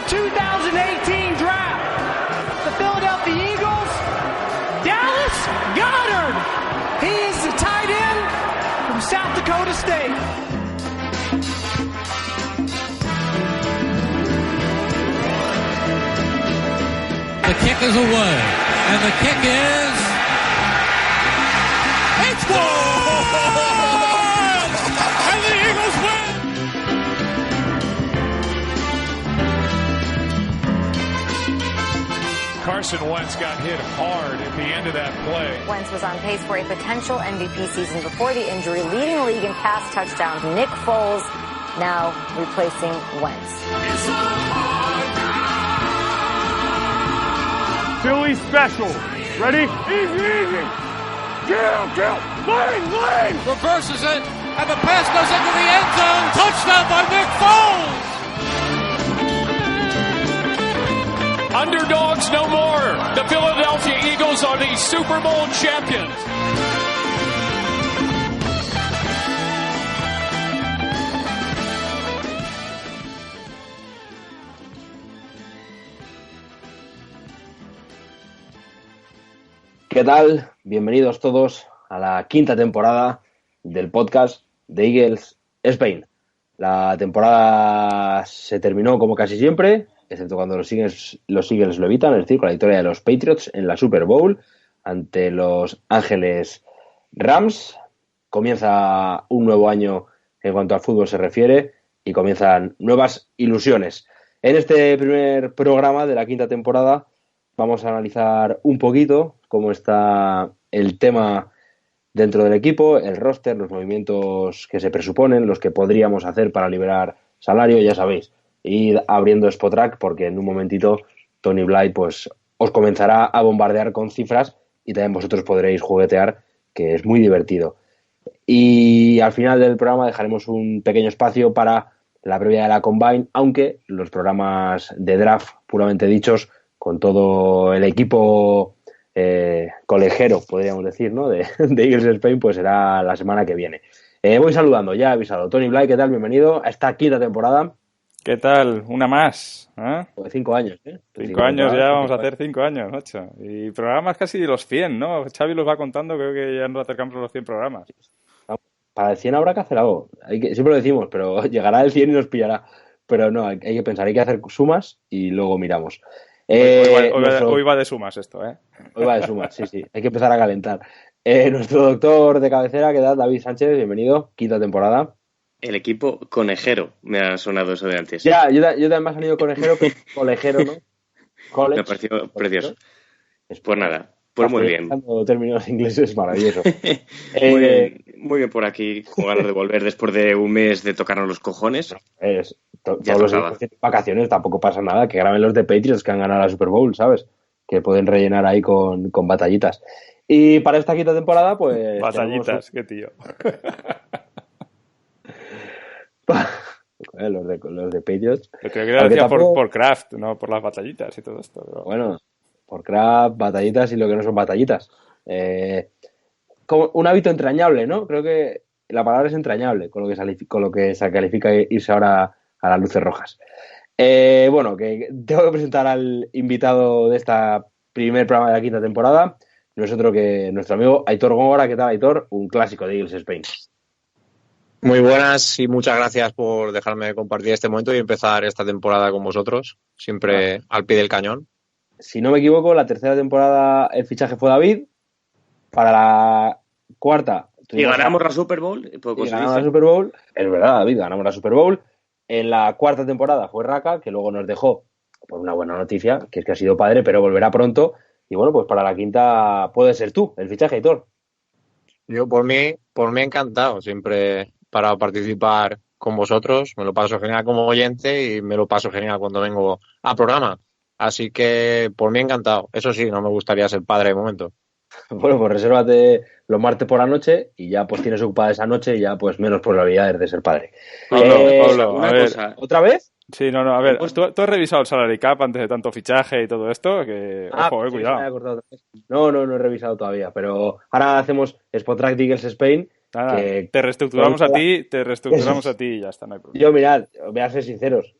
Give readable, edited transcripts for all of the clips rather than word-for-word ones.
2018 draft. The Philadelphia Eagles, Dallas Goedert. He is the tight end from South Dakota State. The kick is away, and the kick is... It's good! And the Eagles win! Carson Wentz got hit hard at the end of that play. Wentz was on pace for a potential MVP season before the injury, leading the league in pass touchdowns. Nick Foles now replacing Wentz. Philly special. Ready? Easy. Kill. Lane. Reverses it, and the pass goes into the end zone. Touchdown by Nick Foles! Underdogs no more. The Philadelphia Eagles are the Super Bowl champions. ¿Qué tal? Bienvenidos todos a la quinta temporada del podcast de Eagles Spain. La temporada se terminó como casi siempre, excepto cuando los Eagles lo evitan, es decir, con la victoria de los Patriots en la Super Bowl ante los Ángeles Rams. Comienza un nuevo año en cuanto al fútbol se refiere y comienzan nuevas ilusiones. En este primer programa de la quinta temporada vamos a analizar un poquito cómo está el tema dentro del equipo, el roster, los movimientos que se presuponen, los que podríamos hacer para liberar salario, ya sabéis. Ir abriendo Spotrac porque en un momentito Tony Bly pues os comenzará a bombardear con cifras y también vosotros podréis juguetear, que es muy divertido. Y al final del programa dejaremos un pequeño espacio para la previa de la Combine, aunque los programas de draft puramente dichos, con todo el equipo colegero, podríamos decir, ¿no? de Eagles Spain, pues será la semana que viene. Voy saludando, ya he avisado. Tony Bly, ¿qué tal? Bienvenido a esta quinta temporada. ¿Qué tal? Una más. ¿Eh? 5 años, ¿eh? 5 años ya, vamos a hacer 5 años, macho. Y programas casi los 100, ¿no? Xavi los va contando, creo que ya nos acercamos a los 100 programas. Para el 100 habrá que hacer algo. Siempre lo decimos, pero llegará el 100 y nos pillará. Pero no, hay que pensar, hay que hacer sumas y luego miramos. Hoy va de sumas esto, ¿eh? Hoy va de sumas, sí. Hay que empezar a calentar. Nuestro doctor de cabecera, ¿qué tal? David Sánchez, bienvenido. Quinta temporada. El equipo conejero, me ha sonado eso de antes. Ya, yo también me ha sonido conejero, pero colejero, ¿no? Me ha parecido precioso. Pues nada, pues muy bien. Términos ingleses, maravilloso. Muy bien por aquí, con ganas de volver después de un mes de tocarnos los cojones. Todos los vacaciones tampoco pasa nada, que graben los de Patriots que han ganado la Super Bowl, ¿sabes? Que pueden rellenar ahí con batallitas. Y para esta quinta temporada, pues... Batallitas, qué tío. los de Patriots. Yo creo que lo decía por craft, no por las batallitas y todo esto. Pero... Bueno, por craft, batallitas y lo que no son batallitas. Como un hábito entrañable, ¿no? Creo que la palabra es entrañable con lo que se califica irse ahora a las luces rojas. Bueno, que tengo que presentar al invitado de esta primer programa de la quinta temporada, nuestro amigo Aitor Góngora. ¿Qué tal, Aitor? Un clásico de Eagles Spain. Muy buenas y muchas gracias por dejarme compartir este momento y empezar esta temporada con vosotros, siempre al pie del cañón. Si no me equivoco, la tercera temporada el fichaje fue David. Para la cuarta... Y ganamos la Super Bowl. Ganamos la Super Bowl. Es verdad, David, ganamos la Super Bowl. En la cuarta temporada fue Raka, que luego nos dejó por una buena noticia, que es que ha sido padre, pero volverá pronto. Y bueno, pues para la quinta puede ser tú, el fichaje, Aitor. Yo por mí encantado, siempre para participar con vosotros. Me lo paso genial como oyente y me lo paso genial cuando vengo al programa. Así que por mí encantado. Eso sí, no me gustaría ser padre de momento. Bueno, pues resérvate los martes por la noche y ya pues tienes ocupada esa noche y ya pues menos probabilidades de ser padre. Pablo, a ver. Cosa. ¿Otra vez? Sí, no, a ver, ¿tú has revisado el salary cap antes de tanto fichaje y todo esto? Que, ojo, sí, cuidado. No he revisado todavía, pero ahora hacemos Spotrac de Eagles Spain. Nada, te reestructuramos a ti y ya está, no hay problema. Yo, mirad, voy a ser sinceros,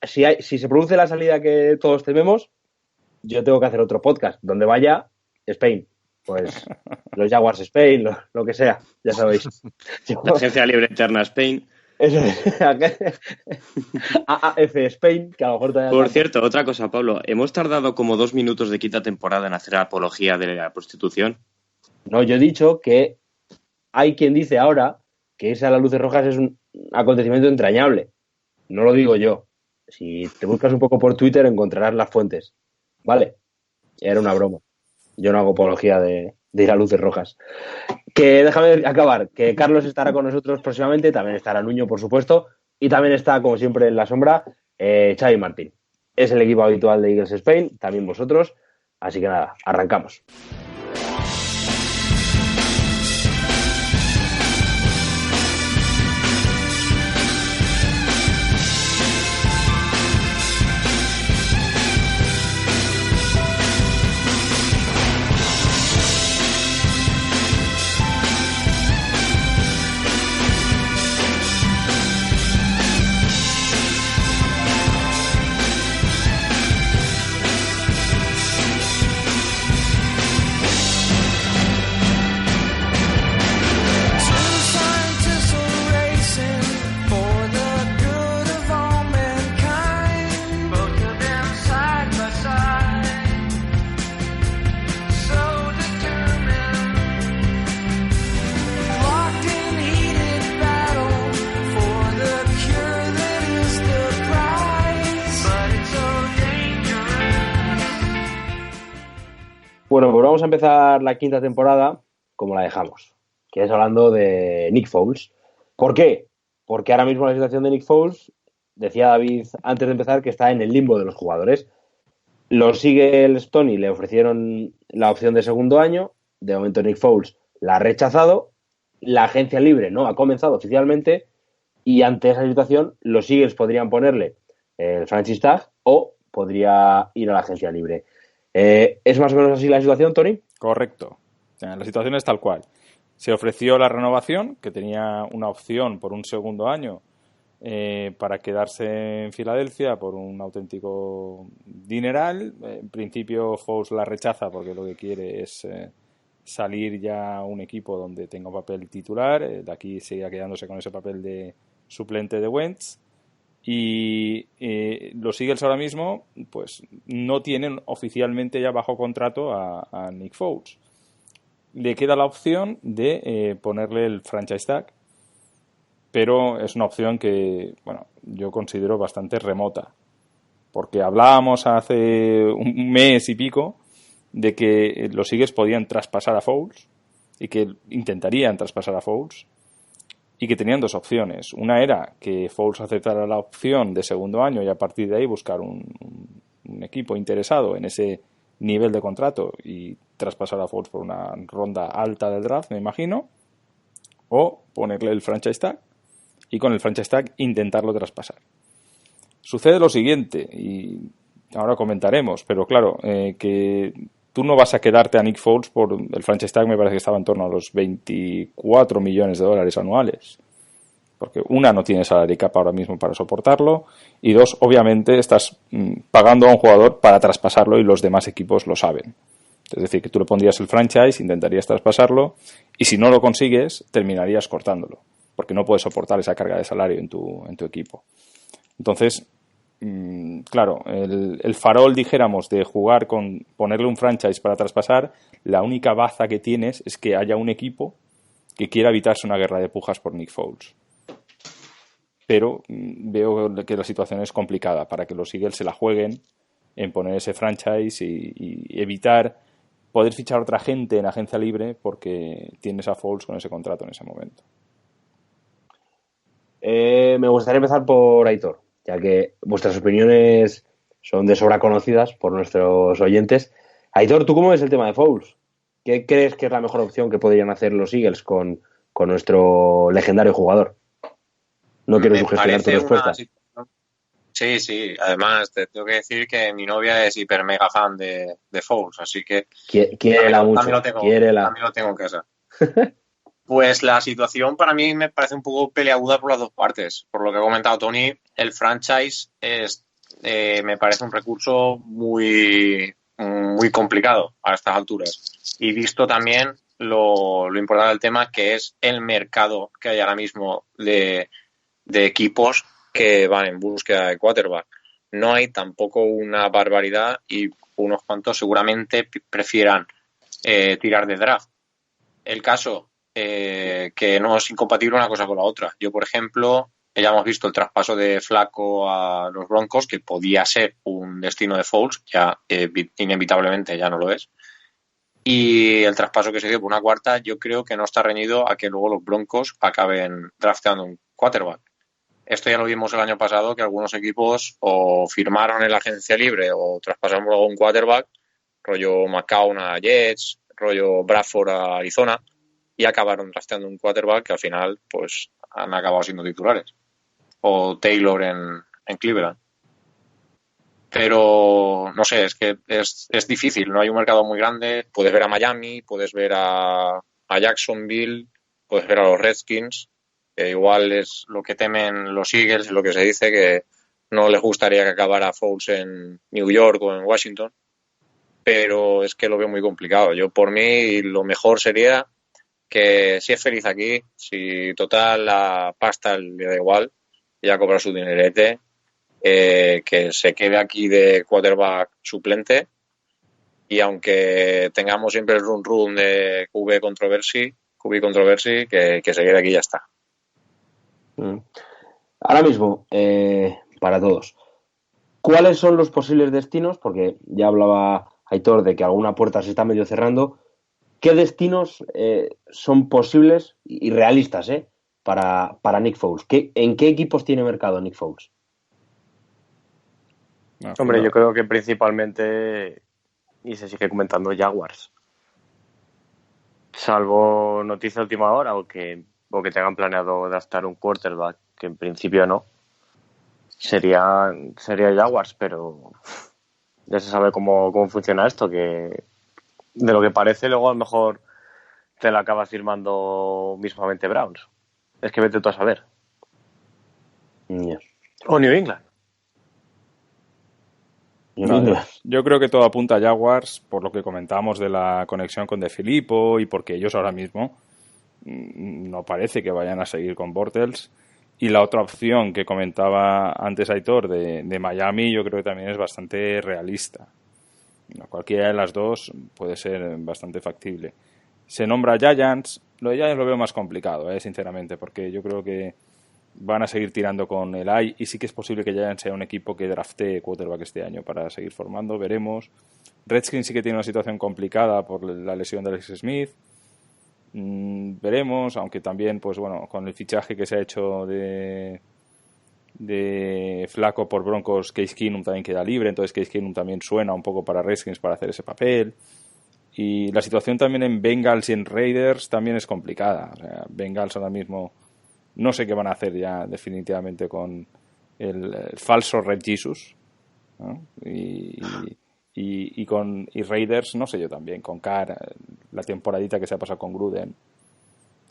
si se produce la salida que todos tememos, yo tengo que hacer otro podcast donde vaya Spain. Pues los Jaguars Spain, lo que sea, ya sabéis. La Agencia Libre Eterna Spain. Eso es. AAF Spain, que a lo mejor todavía... Por cierto, otra cosa, Pablo. ¿Hemos tardado como 2 minutos de quinta temporada en hacer apología de la prostitución? No, yo he dicho que hay quien dice ahora que irse a las luces rojas es un acontecimiento entrañable. No lo digo yo. Si te buscas un poco por Twitter encontrarás las fuentes. ¿Vale? Era una broma. Yo no hago apología de ir a luces rojas. Que déjame acabar, que Carlos estará con nosotros próximamente, también estará Nuño, por supuesto, y también está, como siempre, en la sombra, Xavi Martín. Es el equipo habitual de Eagles Spain, también vosotros, así que nada, arrancamos. Bueno, pues vamos a empezar la quinta temporada como la dejamos, que es hablando de Nick Foles. ¿Por qué? Porque ahora mismo la situación de Nick Foles, decía David antes de empezar, que está en el limbo de los jugadores. Los Eagles, Tony, le ofrecieron la opción de segundo año, de momento Nick Foles la ha rechazado, la agencia libre no ha comenzado oficialmente y ante esa situación los Eagles podrían ponerle el franchise tag o podría ir a la agencia libre. ¿Es más o menos así la situación, Tony? Correcto. O sea, la situación es tal cual. Se ofreció la renovación, que tenía una opción por un segundo año para quedarse en Filadelfia por un auténtico dineral. En principio Foles la rechaza porque lo que quiere es salir ya a un equipo donde tenga un papel titular. De aquí seguirá quedándose con ese papel de suplente de Wentz. Y los Eagles ahora mismo pues no tienen oficialmente ya bajo contrato a Nick Foles. Le queda la opción de ponerle el franchise tag, pero es una opción que, bueno, yo considero bastante remota, porque hablábamos hace un mes y pico de que los Eagles podían traspasar a Foles y que intentarían traspasar a Foles y que tenían dos opciones. Una era que Foles aceptara la opción de segundo año y a partir de ahí buscar un equipo interesado en ese nivel de contrato y traspasar a Foles por una ronda alta del draft, me imagino, o ponerle el franchise tag y con el franchise tag intentarlo traspasar. Sucede lo siguiente, y ahora comentaremos, pero claro, que tú no vas a quedarte a Nick Foles por el franchise tag, me parece que estaba en torno a los $24 millones anuales. Porque una, no tienes salary cap ahora mismo para soportarlo, y dos, obviamente estás pagando a un jugador para traspasarlo y los demás equipos lo saben. Es decir, que tú le pondrías el franchise, intentarías traspasarlo y si no lo consigues, terminarías cortándolo, porque no puedes soportar esa carga de salario en tu equipo. Entonces, claro, el farol, dijéramos, de jugar con ponerle un franchise para traspasar, la única baza que tienes es que haya un equipo que quiera evitarse una guerra de pujas por Nick Foles. Pero veo que la situación es complicada para que los Eagles se la jueguen en poner ese franchise y evitar poder fichar a otra gente en agencia libre porque tienes a Foles con ese contrato en ese momento. Me gustaría empezar por Aitor, ya que vuestras opiniones son de sobra conocidas por nuestros oyentes. Aitor, ¿tú cómo ves el tema de Foles? ¿Qué crees que es la mejor opción que podrían hacer los Eagles con nuestro legendario jugador? No quiero sugestionar tu respuesta. Sí. Además, te tengo que decir que mi novia es hiper mega fan de Foles, así que... Quiérela mucho. También lo tengo en casa. Pues la situación para mí me parece un poco peleaguda por las dos partes. Por lo que ha comentado Tony, el franchise me parece un recurso muy, muy complicado a estas alturas. Y visto también lo importante del tema, que es el mercado que hay ahora mismo de equipos que van en búsqueda de quarterback. No hay tampoco una barbaridad y unos cuantos seguramente prefieran tirar de draft. El caso que no es incompatible una cosa con la otra. Yo, por ejemplo, ya hemos visto el traspaso de Flacco a los Broncos, que podía ser un destino de Foles, ya inevitablemente ya no lo es. Y el traspaso que se dio por una cuarta, yo creo que no está reñido a que luego los Broncos acaben drafteando un quarterback. Esto ya lo vimos el año pasado, que algunos equipos o firmaron en la agencia libre o traspasaron luego un quarterback, rollo McCown a Jets, rollo Bradford a Arizona, y acabaron drafteando un quarterback que al final pues han acabado siendo titulares. O Taylor en Cleveland. Pero no sé, es que es difícil, no hay un mercado muy grande. Puedes ver a Miami, puedes ver a Jacksonville, puedes ver a los Redskins, que igual es lo que temen los Eagles, lo que se dice, que no les gustaría que acabara Foles en New York o en Washington, pero es que lo veo muy complicado. Yo, por mí, lo mejor sería que si es feliz aquí, si total la pasta le da igual, ya cobra su dinerete, que se quede aquí de quarterback suplente, y aunque tengamos siempre el run de QB controversy, que se quede aquí y ya está. Ahora mismo, para todos, ¿cuáles son los posibles destinos? Porque ya hablaba Aitor de que alguna puerta se está medio cerrando. ¿Qué destinos son posibles y realistas para Nick Foles? ¿En qué equipos tiene mercado Nick Foles? Hombre, yo creo que principalmente, y se sigue comentando, Jaguars. Salvo noticia de última hora o que tengan planeado draftar un quarterback, que en principio no, sería Jaguars, pero ya se sabe cómo funciona esto, que de lo que parece luego a lo mejor te la acabas firmando mismamente Browns. Es que vete tú a saber. Yeah. O New England. No, yo creo que todo apunta a Jaguars por lo que comentábamos de la conexión con De Filippo y porque ellos ahora mismo no parece que vayan a seguir con Bortles. Y la otra opción que comentaba antes Aitor de Miami, yo creo que también es bastante realista. Cualquiera de las dos puede ser bastante factible. Se nombra Giants. Lo de Giants lo veo más complicado, sinceramente, porque yo creo que van a seguir tirando con el AI y sí que es posible que Giants sea un equipo que draftee quarterback este año para seguir formando, veremos. Redskins sí que tiene una situación complicada por la lesión de Alex Smith. Veremos, aunque también, pues bueno, con el fichaje que se ha hecho de Flacco por Broncos, Case Keenum también queda libre, entonces Case Keenum también suena un poco para Redskins para hacer ese papel. Y la situación también en Bengals y en Raiders también es complicada. O sea, Bengals ahora mismo no sé qué van a hacer ya definitivamente con el falso Red Jesus, ¿no? Y Raiders, no sé yo también, con Carr, la temporadita que se ha pasado con Gruden,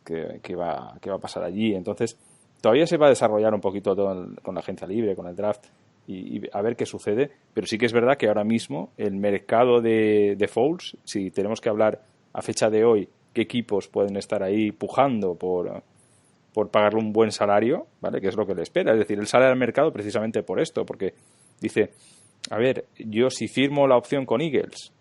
que va a pasar allí. Entonces, todavía se va a desarrollar un poquito todo con la agencia libre, con el draft, y a ver qué sucede. Pero sí que es verdad que ahora mismo el mercado de Foles, si tenemos que hablar a fecha de hoy, qué equipos pueden estar ahí pujando por pagarle un buen salario, ¿vale? Que es lo que le espera. Es decir, él sale al mercado precisamente por esto, porque dice, a ver, yo si firmo la opción con Eagles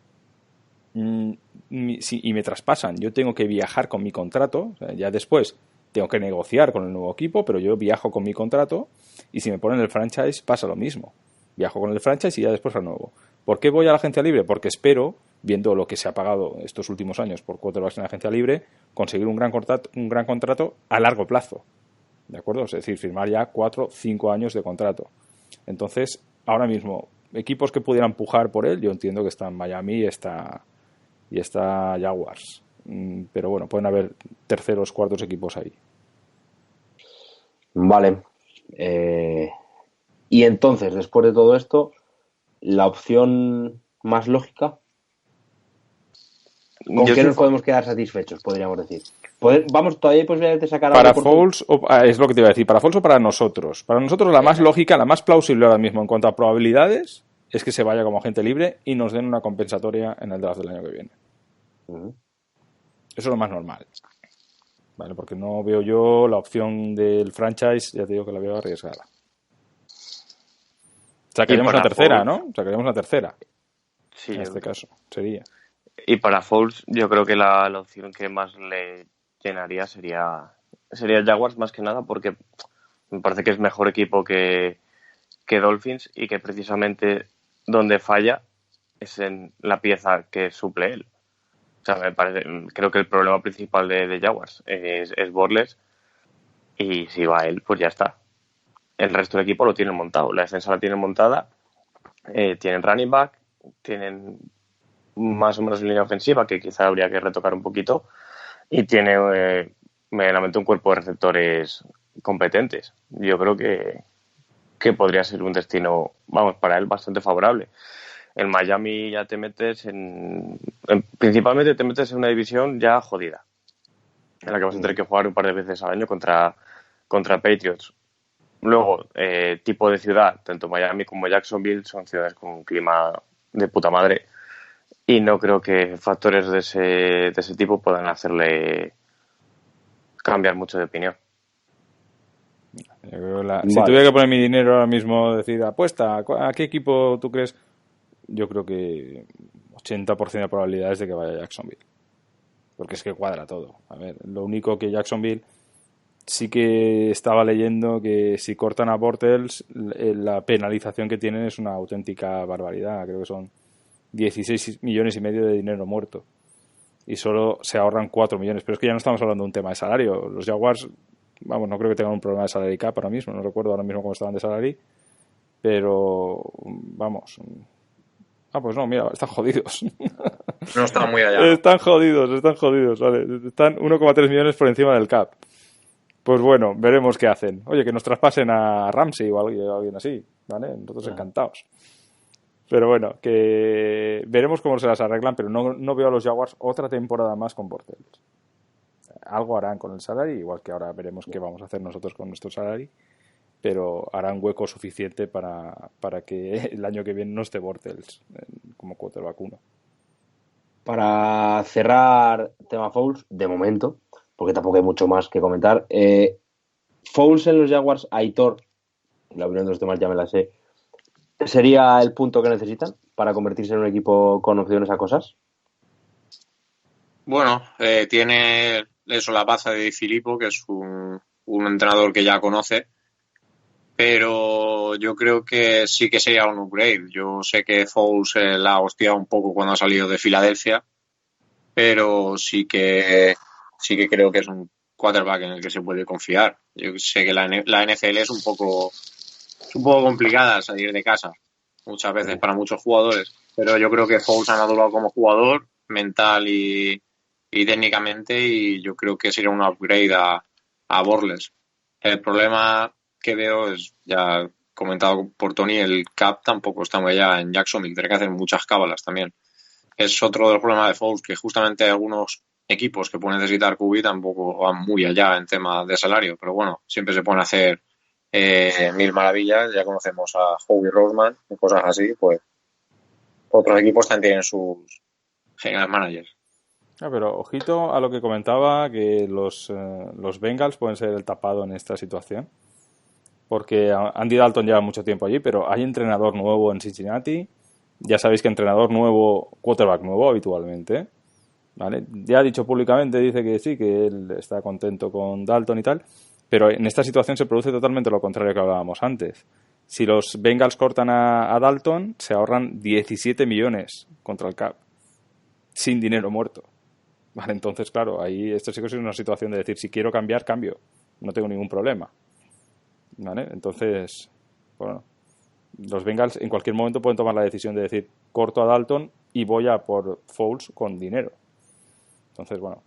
y me traspasan, yo tengo que viajar con mi contrato, o sea, ya después tengo que negociar con el nuevo equipo, pero yo viajo con mi contrato, y si me ponen el franchise pasa lo mismo. Viajo con el franchise y ya después al nuevo. ¿Por qué voy a la agencia libre? Porque espero, viendo lo que se ha pagado estos últimos años por quarterbacks en la agencia libre, conseguir un gran contrato a largo plazo. ¿De acuerdo? Es decir, firmar ya 4 o 5 años de contrato. Entonces, ahora mismo, equipos que pudieran pujar por él, yo entiendo que están Miami y está Jaguars. Pero bueno, pueden haber terceros, cuartos equipos ahí. Vale. Y entonces, después de todo esto, la opción más lógica. ¿Con qué nos podemos quedar satisfechos, podríamos decir? Vamos, todavía hay posibilidades de sacar para algo. Foles, es lo que te iba a decir, para Foles o para nosotros. Para nosotros la más lógica, la más plausible ahora mismo en cuanto a probabilidades es que se vaya como agente libre y nos den una compensatoria en el draft del año que viene. Eso es lo más normal. Vale, porque no veo yo la opción del franchise, ya te digo que la veo arriesgada. Sacaríamos una tercera, ¿no? Sacaríamos una tercera. Sí, en este caso, sería. Y para Foles, yo creo que la opción que más le llenaría sería Jaguars, más que nada, porque me parece que es mejor equipo que Dolphins y que precisamente donde falla es en la pieza que suple él. O sea, creo que el problema principal de Jaguars es Bortles, y si va él, pues ya está. El resto del equipo lo tienen montado. La defensa la tienen montada, tienen running back, tienen más o menos línea ofensiva, que quizá habría que retocar un poquito, y tiene medianamente un cuerpo de receptores competentes. Yo creo que podría ser un destino, vamos, para él bastante favorable. En Miami ya te metes principalmente te metes en una división ya jodida, en la que vas a tener que jugar un par de veces al año contra Patriots. Luego, tipo de ciudad, tanto Miami como Jacksonville son ciudades con un clima de puta madre, y no creo que factores de ese tipo puedan hacerle cambiar mucho de opinión. Si tuviera que poner mi dinero ahora mismo, decir apuesta, ¿a qué equipo tú crees? Yo creo que 80% de probabilidades de que vaya a Jacksonville. Porque es que cuadra todo. A ver, lo único que Jacksonville sí que estaba leyendo que si cortan a Bortles, la penalización que tienen es una auténtica barbaridad. Creo que son 16 millones y medio de dinero muerto. Y solo se ahorran 4 millones. Pero es que ya no estamos hablando de un tema de salario. Los Jaguars, vamos, no creo que tengan un problema de salary cap ahora mismo. No recuerdo ahora mismo cómo estaban de salary. Pero, vamos... pues no, mira, están jodidos. No están muy allá. Están jodidos, vale. Están 1,3 millones por encima del cap. Pues bueno, veremos qué hacen. Oye, que nos traspasen a Ramsey o alguien así, ¿vale? Nosotros encantados. Pero bueno, que veremos cómo se las arreglan, pero no veo a los Jaguars otra temporada más con Bortles. Algo harán con el salary, igual que ahora veremos qué vamos a hacer nosotros con nuestro salary, pero harán hueco suficiente para que el año que viene no esté Bortles como quarterback 1. Para cerrar tema Foles, de momento, porque tampoco hay mucho más que comentar, Foles en los Jaguars, Aitor, la opinión de los demás ya me la sé, ¿sería el punto que necesitan para convertirse en un equipo con opciones a cosas? Bueno, tiene eso, la baza de Di Filippo, que es un entrenador que ya conoce, pero yo creo que sí que sería un upgrade. Yo sé que Foles la ha hostiado un poco cuando ha salido de Filadelfia, pero sí que creo que es un quarterback en el que se puede confiar. Yo sé que la NFL es un poco complicada salir de casa muchas veces para muchos jugadores, pero yo creo que Foles ha madurado como jugador mental y técnicamente, y yo creo que sería un upgrade a Bortles. El problema que veo es, ya comentado por Tony, el cap tampoco está muy allá en Jacksonville, tiene que hacer muchas cábalas también. Es otro de los problemas de Foles, que justamente algunos equipos que pueden necesitar QB tampoco van muy allá en tema de salario, pero bueno, siempre se pueden hacer mil maravillas. Ya conocemos a Howie Roseman y cosas así, pues otros equipos también tienen sus general managers. Pero ojito a lo que comentaba, que los Bengals pueden ser el tapado en esta situación, porque Andy Dalton lleva mucho tiempo allí, pero hay entrenador nuevo en Cincinnati. Ya sabéis que entrenador nuevo, quarterback nuevo habitualmente, ¿vale? Ya ha dicho públicamente, dice que sí, que él está contento con Dalton y tal, pero en esta situación se produce totalmente lo contrario que hablábamos antes. Si los Bengals cortan a Dalton, se ahorran 17 millones contra el cap, sin dinero muerto. Vale, entonces, claro, ahí esto sí que es una situación de decir, si quiero cambiar, cambio. No tengo ningún problema. ¿Vale? Entonces, bueno, los Bengals en cualquier momento pueden tomar la decisión de decir, corto a Dalton y voy a por Foles con dinero. Entonces, bueno,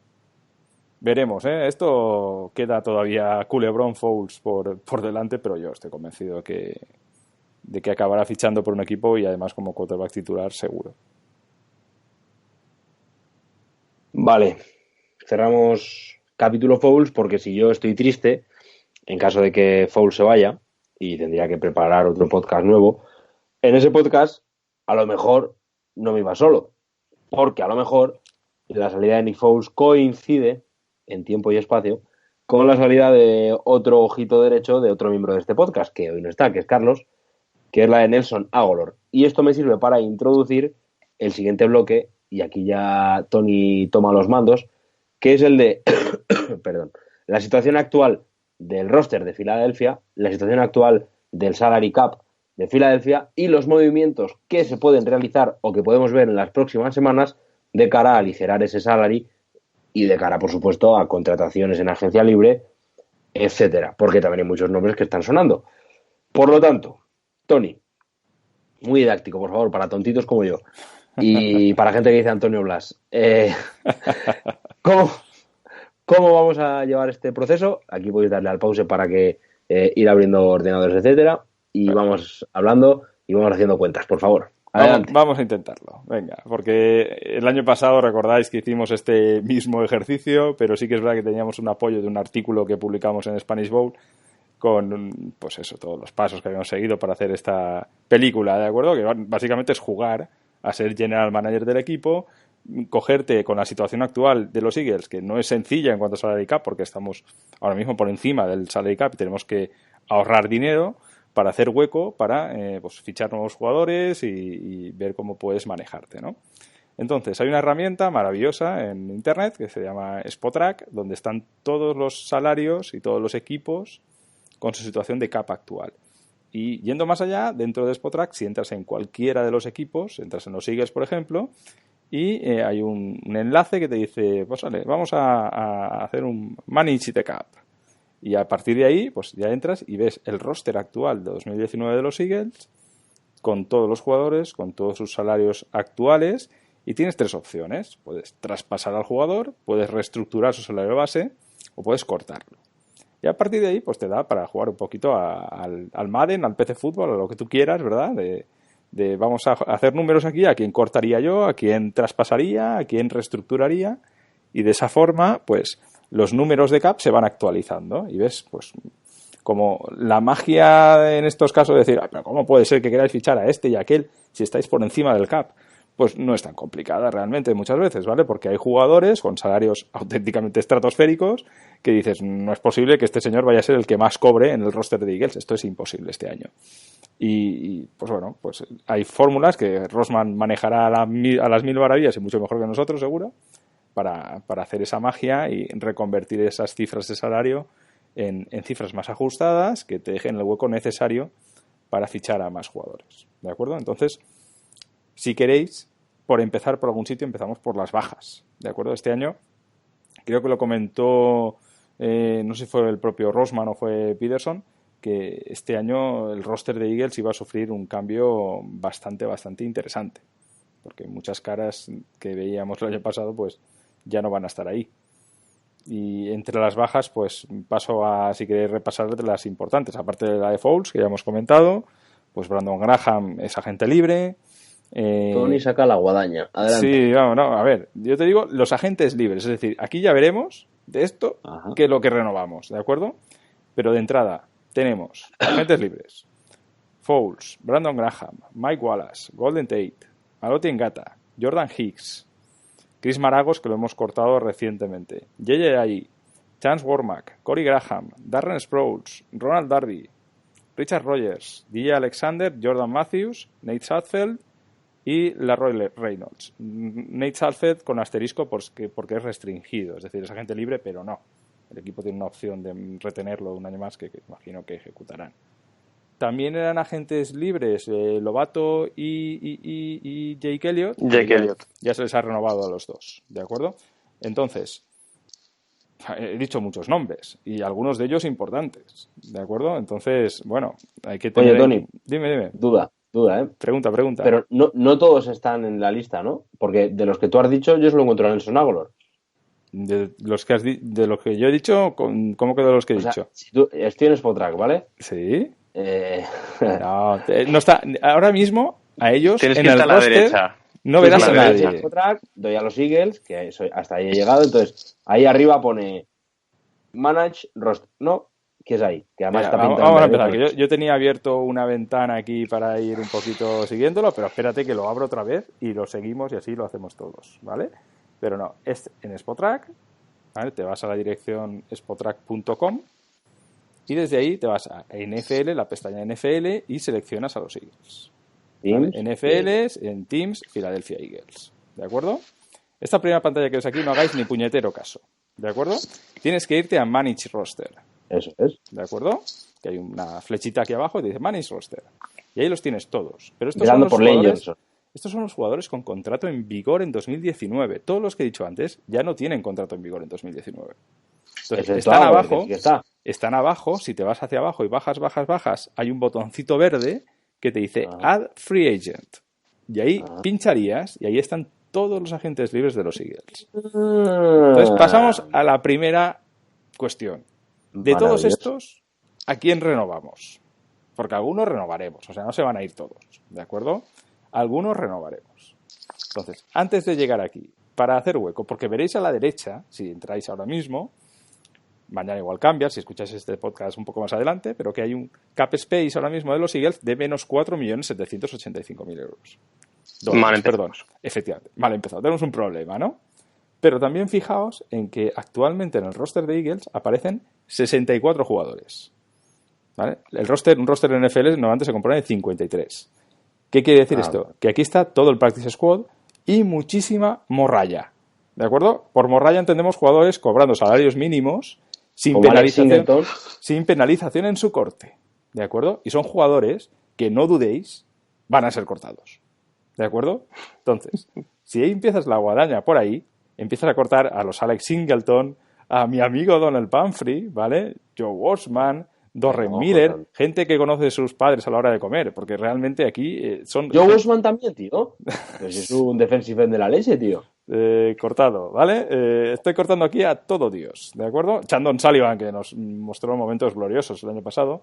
veremos, ¿eh? Esto queda todavía culebrón Foles por delante, pero yo estoy convencido de que acabará fichando por un equipo y además como quarterback titular seguro. Vale, cerramos capítulo Fouls porque si yo estoy triste, en caso de que Fouls se vaya y tendría que preparar otro podcast nuevo, en ese podcast a lo mejor no me iba solo, porque a lo mejor la salida de Nick Foles coincide en tiempo y espacio con la salida de otro ojito derecho de otro miembro de este podcast, que hoy no está, que es Carlos, que es la de Nelson Agholor. Y esto me sirve para introducir el siguiente bloque, y aquí ya Tony toma los mandos, que es el de perdón, la situación actual del roster de Filadelfia, la situación actual del salary cap de Filadelfia y los movimientos que se pueden realizar o que podemos ver en las próximas semanas de cara a aligerar ese salary y de cara, por supuesto, a contrataciones en agencia libre, etcétera, porque también hay muchos nombres que están sonando. Por lo tanto, Tony, muy didáctico, por favor, para tontitos como yo y para gente que dice Antonio Blas, ¿cómo vamos a llevar este proceso? Aquí podéis darle al pause para que ir abriendo ordenadores, etcétera, y vamos hablando y vamos haciendo cuentas, por favor. Vamos a intentarlo, venga, porque el año pasado recordáis que hicimos este mismo ejercicio, pero sí que es verdad que teníamos un apoyo de un artículo que publicamos en Spanish Bowl con, pues eso, todos los pasos que habíamos seguido para hacer esta película, ¿de acuerdo? Que básicamente es jugar a ser general manager del equipo, cogerte con la situación actual de los Eagles, que no es sencilla en cuanto a salary cap, porque estamos ahora mismo por encima del salary cap y tenemos que ahorrar dinero para hacer hueco, para pues fichar nuevos jugadores y ver cómo puedes manejarte, ¿no? Entonces, hay una herramienta maravillosa en Internet que se llama Spotrac, donde están todos los salarios y todos los equipos con su situación de cap actual. Y yendo más allá, dentro de Spotrac, si entras en cualquiera de los equipos, entras en los Eagles, por ejemplo, y hay un enlace que te dice, pues vale, vamos a hacer un Manage the Cap. Y a partir de ahí, pues ya entras y ves el roster actual de 2019 de los Eagles, con todos los jugadores, con todos sus salarios actuales, y tienes tres opciones. Puedes traspasar al jugador, puedes reestructurar su salario base, o puedes cortarlo. Y a partir de ahí, pues te da para jugar un poquito al Madden, al PC Fútbol, a lo que tú quieras, ¿verdad? De vamos a hacer números aquí, a quién cortaría yo, a quién traspasaría, a quién reestructuraría, y de esa forma, pues los números de cap se van actualizando y ves, pues, como la magia en estos casos de decir, pero ¿cómo puede ser que queráis fichar a este y a aquel si estáis por encima del cap? Pues no es tan complicada realmente muchas veces, ¿vale? Porque hay jugadores con salarios auténticamente estratosféricos que dices, no es posible que este señor vaya a ser el que más cobre en el roster de Eagles, esto es imposible este año. Y pues bueno, pues hay fórmulas que Rossman manejará a las mil maravillas y mucho mejor que nosotros, seguro, para hacer esa magia y reconvertir esas cifras de salario en cifras más ajustadas que te dejen el hueco necesario para fichar a más jugadores, ¿de acuerdo? Entonces, si queréis, por empezar por algún sitio, empezamos por las bajas, ¿de acuerdo? Este año, creo que lo comentó, no sé si fue el propio Rossman o fue Peterson, que este año el roster de Eagles iba a sufrir un cambio bastante interesante, porque muchas caras que veíamos el año pasado, pues ya no van a estar ahí. Y entre las bajas, pues paso a, si queréis repasar de las importantes, aparte de la de Foles, que ya hemos comentado, pues Brandon Graham es agente libre. Tony saca la guadaña. Adelante. Sí, no, a ver, yo te digo los agentes libres, es decir, aquí ya veremos de esto qué es lo que renovamos, ¿de acuerdo? Pero de entrada tenemos agentes libres: Foles, Brandon Graham, Mike Wallace, Golden Tate, Maloti Ngata, Jordan Hicks, Chris Maragos, que lo hemos cortado recientemente, J.J. Ayi, Chance Warmack, Corey Graham, Darren Sproles, Ronald Darby, Richard Rogers, DJ Alexander, Jordan Matthews, Nate Sudfeld y LaRoy Reynolds. Nate Sudfeld con asterisco porque es restringido, es decir, es agente libre, pero no. El equipo tiene una opción de retenerlo un año más que imagino que ejecutarán. También eran agentes libres Lovato y Jake Elliott. Ya se les ha renovado a los dos, ¿de acuerdo? Entonces, he dicho muchos nombres y algunos de ellos importantes, ¿de acuerdo? Entonces, bueno, hay que tener... Oye, Tony, dime. Duda, ¿eh? Pregunta. Pero no todos están en la lista, ¿no? Porque de los que tú has dicho, yo solo encuentro a Nelson Agholor. De los que yo he dicho, ¿cómo que de los que he dicho? Si tú, estoy en Spotrac, ¿vale? Sí. No está ahora mismo a ellos tienes en que el estar a la roster, derecha. No verás a nadie. Doy a los Eagles, que hasta ahí he llegado, entonces ahí arriba pone Manage Roster. No, ¿qué es ahí? Que además Mira, está pintado. Vamos a empezar, que yo tenía abierto una ventana aquí para ir un poquito siguiéndolo, pero espérate que lo abro otra vez y lo seguimos y así lo hacemos todos, ¿vale? Pero no, es en Spotrac, ¿vale? Te vas a la dirección spotrac.com y desde ahí te vas a NFL, la pestaña NFL, y seleccionas a los Eagles. ¿Vale? NFL es en Teams, Philadelphia Eagles. ¿De acuerdo? Esta primera pantalla que ves aquí no hagáis ni puñetero caso. ¿De acuerdo? Tienes que irte a Manage Roster. Eso es. ¿De acuerdo? Que hay una flechita aquí abajo y te dice Manage Roster. Y ahí los tienes todos. Pero estos son los jugadores con contrato en vigor en 2019. Todos los que he dicho antes ya no tienen contrato en vigor en 2019. Entonces, están abajo. Si te vas hacia abajo y bajas, hay un botoncito verde que te dice Add Free Agent. Y ahí pincharías y ahí están todos los agentes libres de los Eagles. Entonces pasamos a la primera cuestión. De todos estos, ¿a quién renovamos? Porque algunos renovaremos, o sea, no se van a ir todos, ¿de acuerdo? Algunos renovaremos. Entonces, antes de llegar aquí, para hacer hueco, porque veréis a la derecha, si entráis ahora mismo, mañana igual cambia, si escucháis este podcast un poco más adelante, pero que hay un cap space ahora mismo de los Eagles de menos 4.785.000 euros. Perdón, efectivamente, mal empezado. Tenemos un problema, ¿no? Pero también fijaos en que actualmente en el roster de Eagles aparecen 64 jugadores. ¿Vale? Un roster de NFL normalmente se compone de 53. ¿Qué quiere decir esto? Que aquí está todo el practice squad y muchísima morralla. ¿De acuerdo? Por morralla entendemos jugadores cobrando salarios mínimos sin penalización en su corte. ¿De acuerdo? Y son jugadores que, no dudéis, van a ser cortados. ¿De acuerdo? Entonces, si ahí empiezas la guadaña por ahí, empiezas a cortar a los Alex Singleton, a mi amigo Donald Pumphrey, ¿vale? Joe Washman, Dorren Miller, gente que conoce a sus padres a la hora de comer, porque realmente aquí son... Joe Washman también, tío. Pues es un defensive end de la leche, tío. Cortado, ¿vale? Estoy cortando aquí a todo Dios, ¿de acuerdo? Chandon Sullivan, que nos mostró momentos gloriosos el año pasado.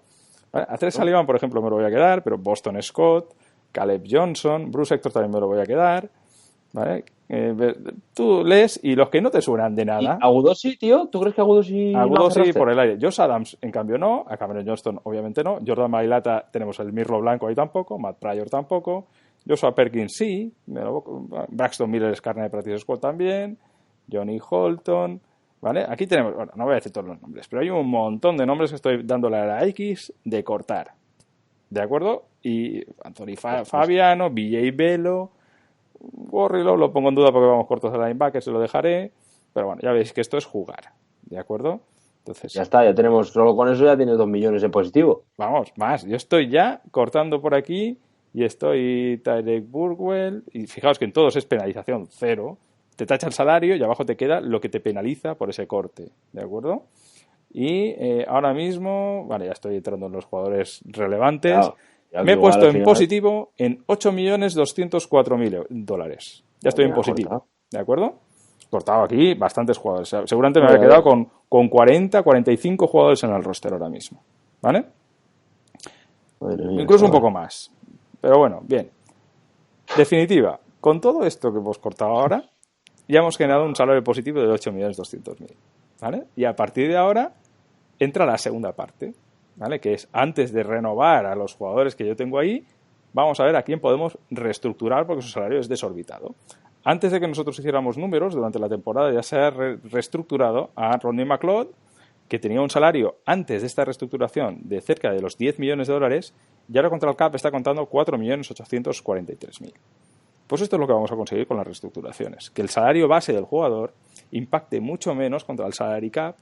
¿Vale? A Tres Sullivan, por ejemplo, me lo voy a quedar, pero Boston Scott, Caleb Johnson, Bruce Hector también me lo voy a quedar, ¿vale? Tú lees y los que no te suenan de nada. ¿Y Agudosi, tío? ¿Tú crees que Agudosi por el aire? Josh Adams, en cambio, no. A Cameron Johnston, obviamente no. Jordan Mailata, tenemos el mirlo blanco ahí tampoco. Matt Pryor tampoco. Joshua Perkins sí. Braxton Miller es carne de practice squad también. Johnny Holton. ¿Vale? Aquí tenemos, bueno, no voy a decir todos los nombres, pero hay un montón de nombres que estoy dándole a la X de cortar. ¿De acuerdo? Y Anthony Fabiano, BJ Velo, Warrilow lo pongo en duda porque vamos cortos de linebacker, se lo dejaré. Pero bueno, ya veis que esto es jugar. ¿De acuerdo? Entonces, ya está, ya tenemos, solo con eso ya tienes 2 millones en positivo. Vamos, más. Yo estoy ya cortando por aquí y estoy Tyrek Burwell. Y fijaos que en todos es penalización 0. Te tacha el salario y abajo te queda lo que te penaliza por ese corte. ¿De acuerdo? Y ahora mismo, vale, ya estoy entrando en los jugadores relevantes. Claro. Me he puesto en positivo en $8.204.000. Ya estoy en positivo. ¿De acuerdo? Cortado aquí bastantes jugadores. Seguramente me habría quedado con 40, 45 jugadores en el roster ahora mismo. ¿Vale? Incluso un poco más. Pero bueno, bien. Definitiva, con todo esto que hemos cortado ahora, ya hemos generado un salario positivo de 8.200.000. ¿Vale? Y a partir de ahora entra la segunda parte. ¿Vale? Que es, antes de renovar a los jugadores que yo tengo ahí, vamos a ver a quién podemos reestructurar porque su salario es desorbitado. Antes de que nosotros hiciéramos números, durante la temporada ya se ha reestructurado a Rodney McLeod, que tenía un salario antes de esta reestructuración de cerca de los $10 millones, y ahora contra el CAP está contando 4.843.000. Pues esto es lo que vamos a conseguir con las reestructuraciones, que el salario base del jugador impacte mucho menos contra el salary cap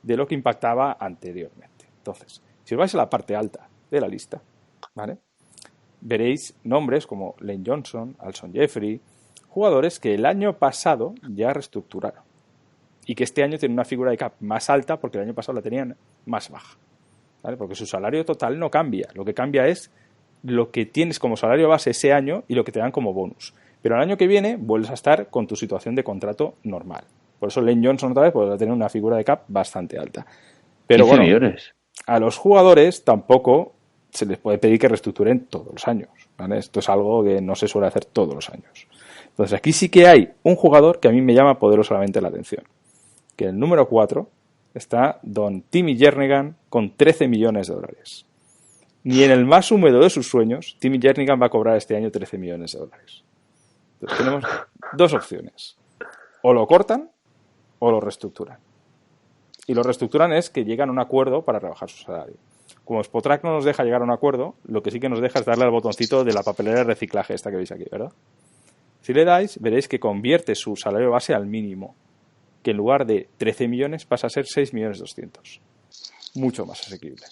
de lo que impactaba anteriormente. Entonces, si os vais a la parte alta de la lista, ¿vale? Veréis nombres como Lane Johnson, Alshon Jeffrey, jugadores que el año pasado ya reestructuraron y que este año tienen una figura de cap más alta porque el año pasado la tenían más baja, ¿vale? Porque su salario total no cambia. Lo que cambia es lo que tienes como salario base ese año y lo que te dan como bonus. Pero el año que viene vuelves a estar con tu situación de contrato normal. Por eso Lane Johnson otra vez podrá tener una figura de cap bastante alta. Pero bueno, millones. A los jugadores tampoco se les puede pedir que reestructuren todos los años, ¿vale? Esto es algo que no se suele hacer todos los años. Entonces aquí sí que hay un jugador que a mí me llama poderosamente la atención. Que en el número 4 está don Timmy Jernigan con 13 millones de dólares. Ni en el más húmedo de sus sueños, Timmy Jernigan va a cobrar este año 13 millones de dólares. Entonces tenemos dos opciones. O lo cortan o lo reestructuran. Y lo reestructuran es que llegan a un acuerdo para rebajar su salario. Como Spotrac no nos deja llegar a un acuerdo, lo que sí que nos deja es darle al botoncito de la papelera de reciclaje esta que veis aquí, ¿verdad? Si le dais, veréis que convierte su salario base al mínimo, que en lugar de 13 millones pasa a ser 6 millones 200. Mucho más asequible.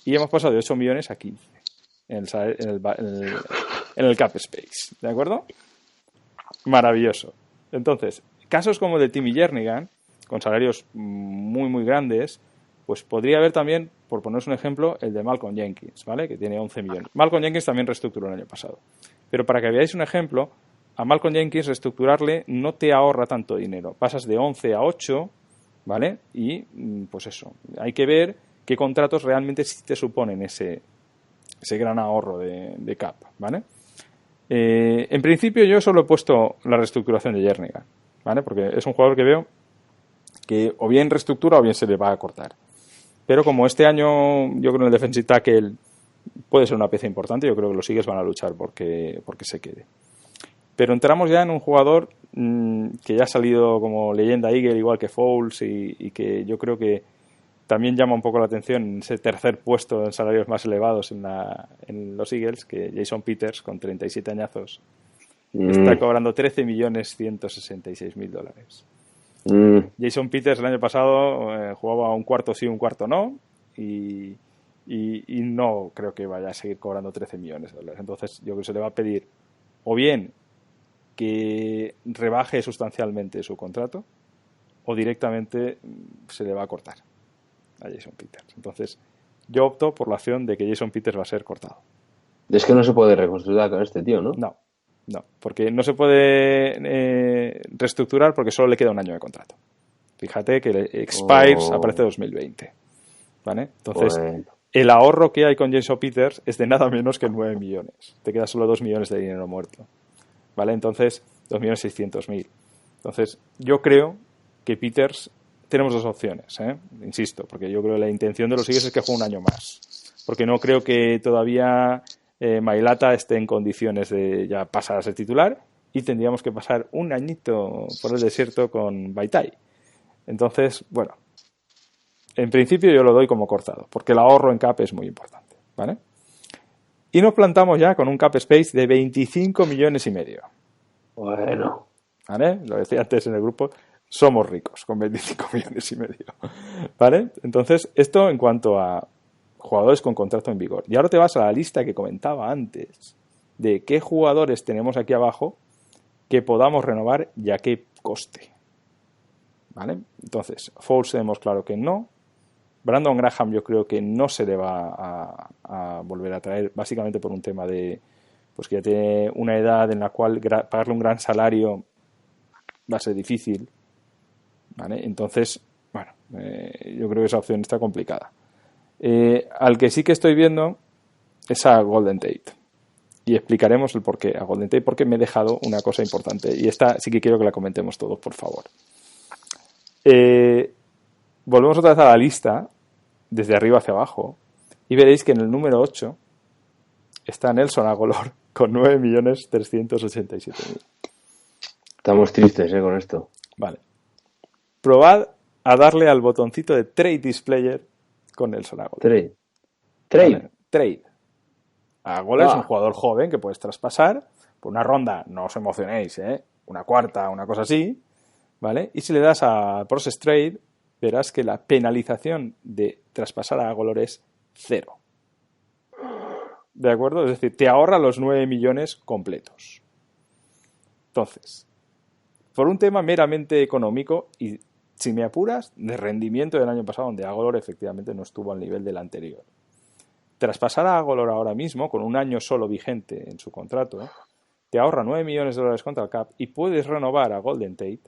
Y hemos pasado de 8 millones a 15 en el cap space. ¿De acuerdo? Maravilloso. Entonces, casos como el de Timmy Jernigan, con salarios muy, muy grandes, pues podría haber también, por poneros un ejemplo, el de Malcolm Jenkins, ¿vale? Que tiene 11 millones. Malcolm Jenkins también reestructuró el año pasado. Pero para que veáis un ejemplo, a Malcolm Jenkins reestructurarle no te ahorra tanto dinero. Pasas de 11 a 8, ¿vale? Y, pues eso, hay que ver qué contratos realmente sí te suponen ese gran ahorro de cap, ¿vale? En principio yo solo he puesto la reestructuración de Jernigan, ¿vale? Porque es un jugador que veo que o bien reestructura o bien se le va a cortar. Pero como este año yo creo que el defensive tackle puede ser una pieza importante, yo creo que los Eagles van a luchar porque se quede. Pero entramos ya en un jugador que ya ha salido como leyenda Eagle, igual que Foles, y que yo creo que también llama un poco la atención en ese tercer puesto en salarios más elevados en los Eagles, que Jason Peters, con 37 añazos, está cobrando $13.166.000. Jason Peters el año pasado jugaba un cuarto sí, un cuarto no, y no creo que vaya a seguir cobrando 13 millones de dólares. Entonces yo creo que se le va a pedir o bien que rebaje sustancialmente su contrato o directamente se le va a cortar a Jason Peters. Entonces yo opto por la opción de que Jason Peters va a ser cortado. Es que no se puede reconstruir con este tío, ¿no? No, porque no se puede reestructurar porque solo le queda un año de contrato. Fíjate que el expires aparece 2020, ¿vale? Entonces el ahorro que hay con Jason Peters es de nada menos que 9 millones. Te queda solo 2 millones de dinero muerto, ¿vale? Entonces 2.600.000. Entonces yo creo que Peters, tenemos dos opciones, insisto, porque yo creo que la intención de los Eagles es que juegue un año más, porque no creo que todavía Mailata esté en condiciones de ya pasar a ser titular y tendríamos que pasar un añito por el desierto con Baitai. Entonces, bueno, en principio yo lo doy como cortado, porque el ahorro en cap es muy importante, ¿vale? Y nos plantamos ya con un cap space de 25 millones y medio. Bueno. ¿Vale? Lo decía antes en el grupo, somos ricos con 25 millones y medio. ¿Vale? Entonces, esto en cuanto a jugadores con contrato en vigor. Y ahora te vas a la lista que comentaba antes de qué jugadores tenemos aquí abajo que podamos renovar y a qué coste. ¿Vale? Entonces, Foles tenemos claro que no. Brandon Graham yo creo que no se le va a volver a traer, básicamente por un tema de pues que ya tiene una edad en la cual pagarle un gran salario va a ser difícil, ¿vale? Entonces, bueno, yo creo que esa opción está complicada. Al que sí que estoy viendo es a Golden Tate. Y explicaremos el porqué a Golden Tate, porque me he dejado una cosa importante. Y esta sí que quiero que la comentemos todos, por favor. Volvemos otra vez a la lista, desde arriba hacia abajo, y veréis que en el número 8 está Nelson Agholor con 9.387.000. Estamos tristes con esto. Vale. Probad a darle al botoncito de Trade Displayer con Nelson Agholor. Trade. Trade. Agholor es un jugador joven que puedes traspasar por una ronda, no os emocionéis, una cuarta, una cosa así, ¿vale? Y si le das a Process Trade, verás que la penalización de traspasar a Agholor es 0. ¿De acuerdo? Es decir, te ahorra los 9 millones completos. Entonces, por un tema meramente económico y, si me apuras, de rendimiento del año pasado, donde Agholor efectivamente no estuvo al nivel del anterior. Traspasar a Agholor ahora mismo, con un año solo vigente en su contrato, te ahorra 9 millones de dólares contra el cap y puedes renovar a Golden Tate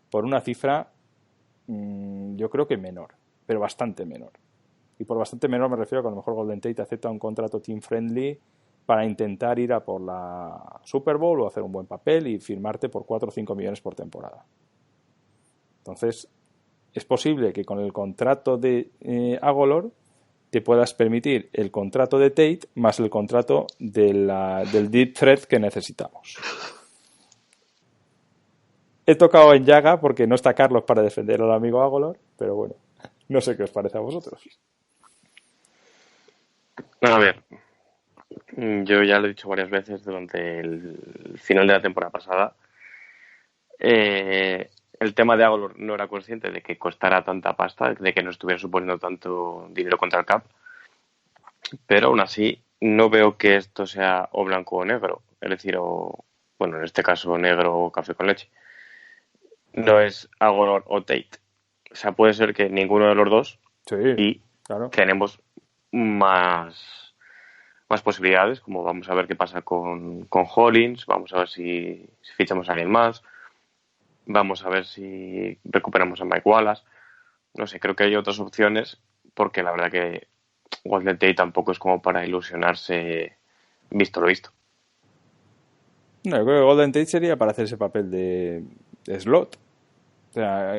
por una cifra, yo creo que menor, pero bastante menor. Y por bastante menor me refiero a que a lo mejor Golden Tate acepta un contrato team friendly para intentar ir a por la Super Bowl o hacer un buen papel y firmarte por 4 o 5 millones por temporada. Entonces, es posible que con el contrato de Agholor te puedas permitir el contrato de Tate más el contrato del deep threat que necesitamos. He tocado en llaga porque no está Carlos para defender al amigo Agholor, pero bueno, no sé qué os parece a vosotros. A ver, yo ya lo he dicho varias veces durante el final de la temporada pasada. El tema de Agholor no era consciente de que costara tanta pasta, de que no estuviera suponiendo tanto dinero contra el cap, pero aún así no veo que esto sea o blanco o negro, es decir, bueno, en este caso negro o café con leche. No es Agholor o Tate. O sea, puede ser que ninguno de los dos y claro, tenemos más posibilidades, como vamos a ver qué pasa con Hollins, vamos a ver si fichamos a alguien más, vamos a ver si recuperamos a Mike Wallace. No sé, creo que hay otras opciones porque la verdad que Golden Tate tampoco es como para ilusionarse visto lo visto. No, yo creo que Golden Tate sería para hacer ese papel de slot. O sea,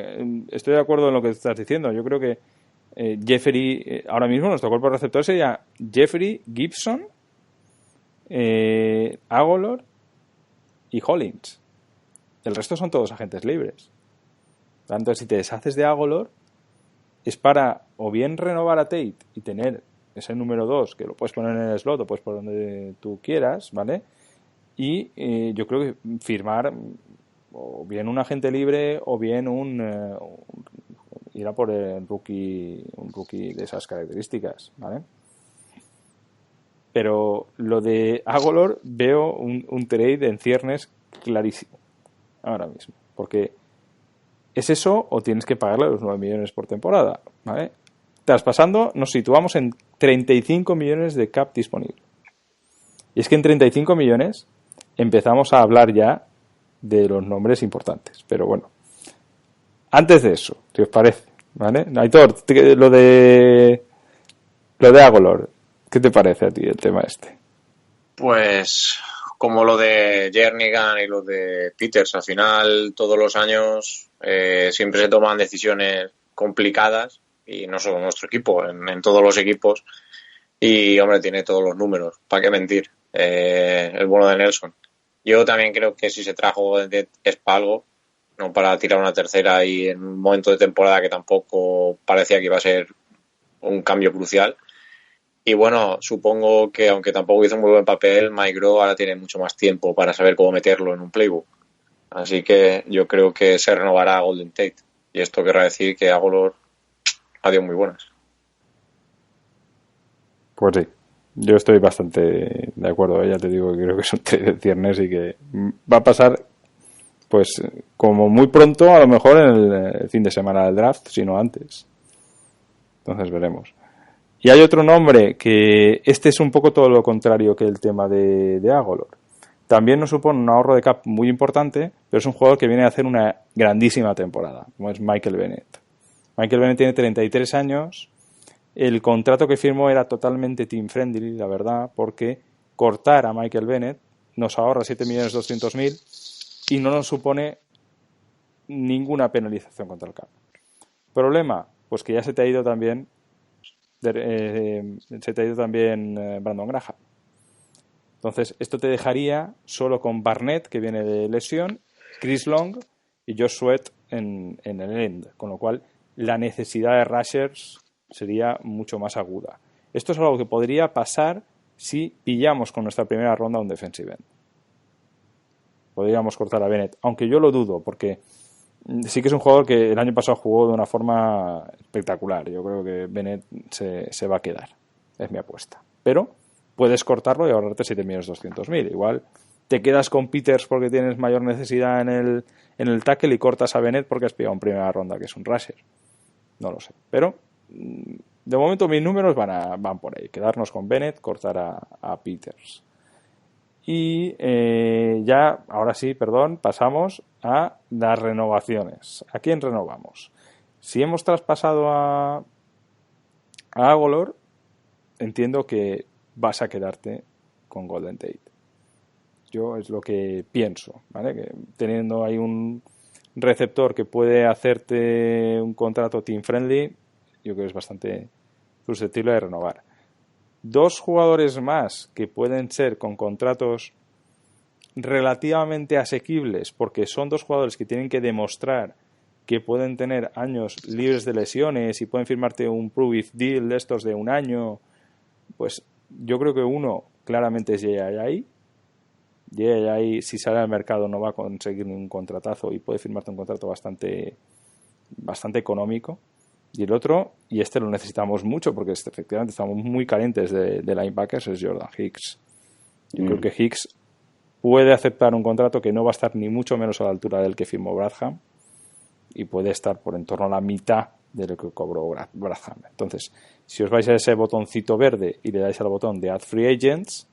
estoy de acuerdo en lo que estás diciendo. Yo creo que Jeffery, ahora mismo nuestro cuerpo receptor sería Jeffery, Gibson, Agholor y Hollins. El resto son todos agentes libres. Tanto si te deshaces de Agholor es para o bien renovar a Tate y tener ese número 2 que lo puedes poner en el slot o puedes por donde tú quieras, ¿vale? Y yo creo que firmar o bien un agente libre o bien ir a por un rookie de esas características, ¿vale? Pero lo de Agholor veo un trade en ciernes clarísimo ahora mismo, porque es eso o tienes que pagarle los 9 millones por temporada, ¿vale? Traspasando nos situamos en 35 millones de cap disponible. Y es que en 35 millones empezamos a hablar ya de los nombres importantes. Pero bueno, antes de eso, si os parece, ¿vale? Aitor, lo de Agholor, ¿qué te parece a ti el tema este? Pues como lo de Jernigan y lo de Peters, al final todos los años siempre se toman decisiones complicadas y no solo en nuestro equipo, en todos los equipos. Y hombre, tiene todos los números, ¿para qué mentir? El bono de Nelson. Yo también creo que si se trajo es para algo, no para tirar una tercera y en un momento de temporada que tampoco parecía que iba a ser un cambio crucial. Y bueno, supongo que aunque tampoco hizo un muy buen papel, Mike Groh ahora tiene mucho más tiempo para saber cómo meterlo en un playbook. Así que yo creo que se renovará a Golden Tate. Y esto querrá decir que Agholor ha dio muy buenas. Pues sí, yo estoy bastante de acuerdo. Ya te digo que creo que son 3 ciernes y que va a pasar pues como muy pronto, a lo mejor en el fin de semana del draft, si no antes. Entonces veremos. Y hay otro nombre que este es un poco todo lo contrario que el tema de Agholor. También nos supone un ahorro de cap muy importante, pero es un jugador que viene a hacer una grandísima temporada, como es Michael Bennett. Michael Bennett tiene 33 años. El contrato que firmó era totalmente team friendly, la verdad, porque cortar a Michael Bennett nos ahorra 7.200.000 y no nos supone ninguna penalización contra el cap. Problema, pues que ya se te ha ido también Brandon Graham. Entonces, esto te dejaría solo con Barnett, que viene de lesión, Chris Long y Josh Sweat en el end, con lo cual la necesidad de rushers sería mucho más aguda. Esto es algo que podría pasar si pillamos con nuestra primera ronda un defensive end. Podríamos cortar a Bennett, aunque yo lo dudo, porque sí que es un jugador que el año pasado jugó de una forma espectacular. Yo creo que Bennett se va a quedar, es mi apuesta. Pero puedes cortarlo y ahorrarte 7.200.000. Igual te quedas con Peters porque tienes mayor necesidad en el tackle y cortas a Bennett porque has pillado en primera ronda, que es un rusher. No lo sé, pero de momento mis números van por ahí. Quedarnos con Bennett, cortar a Peters. Y ya, ahora sí, pasamos a las renovaciones. ¿A quién renovamos? Si hemos traspasado a Agholor, entiendo que vas a quedarte con Golden Tate. Yo es lo que pienso, ¿vale? Que teniendo ahí un receptor que puede hacerte un contrato team friendly, yo creo que es bastante susceptible de renovar. 2 jugadores más que pueden ser con contratos relativamente asequibles, porque son 2 jugadores que tienen que demostrar que pueden tener años libres de lesiones y pueden firmarte un prove-it deal de estos de un año, pues yo creo que uno claramente es Jay. Jay, si sale al mercado, no va a conseguir ningún contratazo y puede firmarte un contrato bastante económico. Y el otro, y este lo necesitamos mucho porque efectivamente estamos muy carentes de linebackers, es Jordan Hicks. Yo creo que Hicks puede aceptar un contrato que no va a estar ni mucho menos a la altura del que firmó Bradham y puede estar por en torno a la mitad de lo que cobró Bradham. Entonces, si os vais a ese botoncito verde y le dais al botón de Add Free Agents,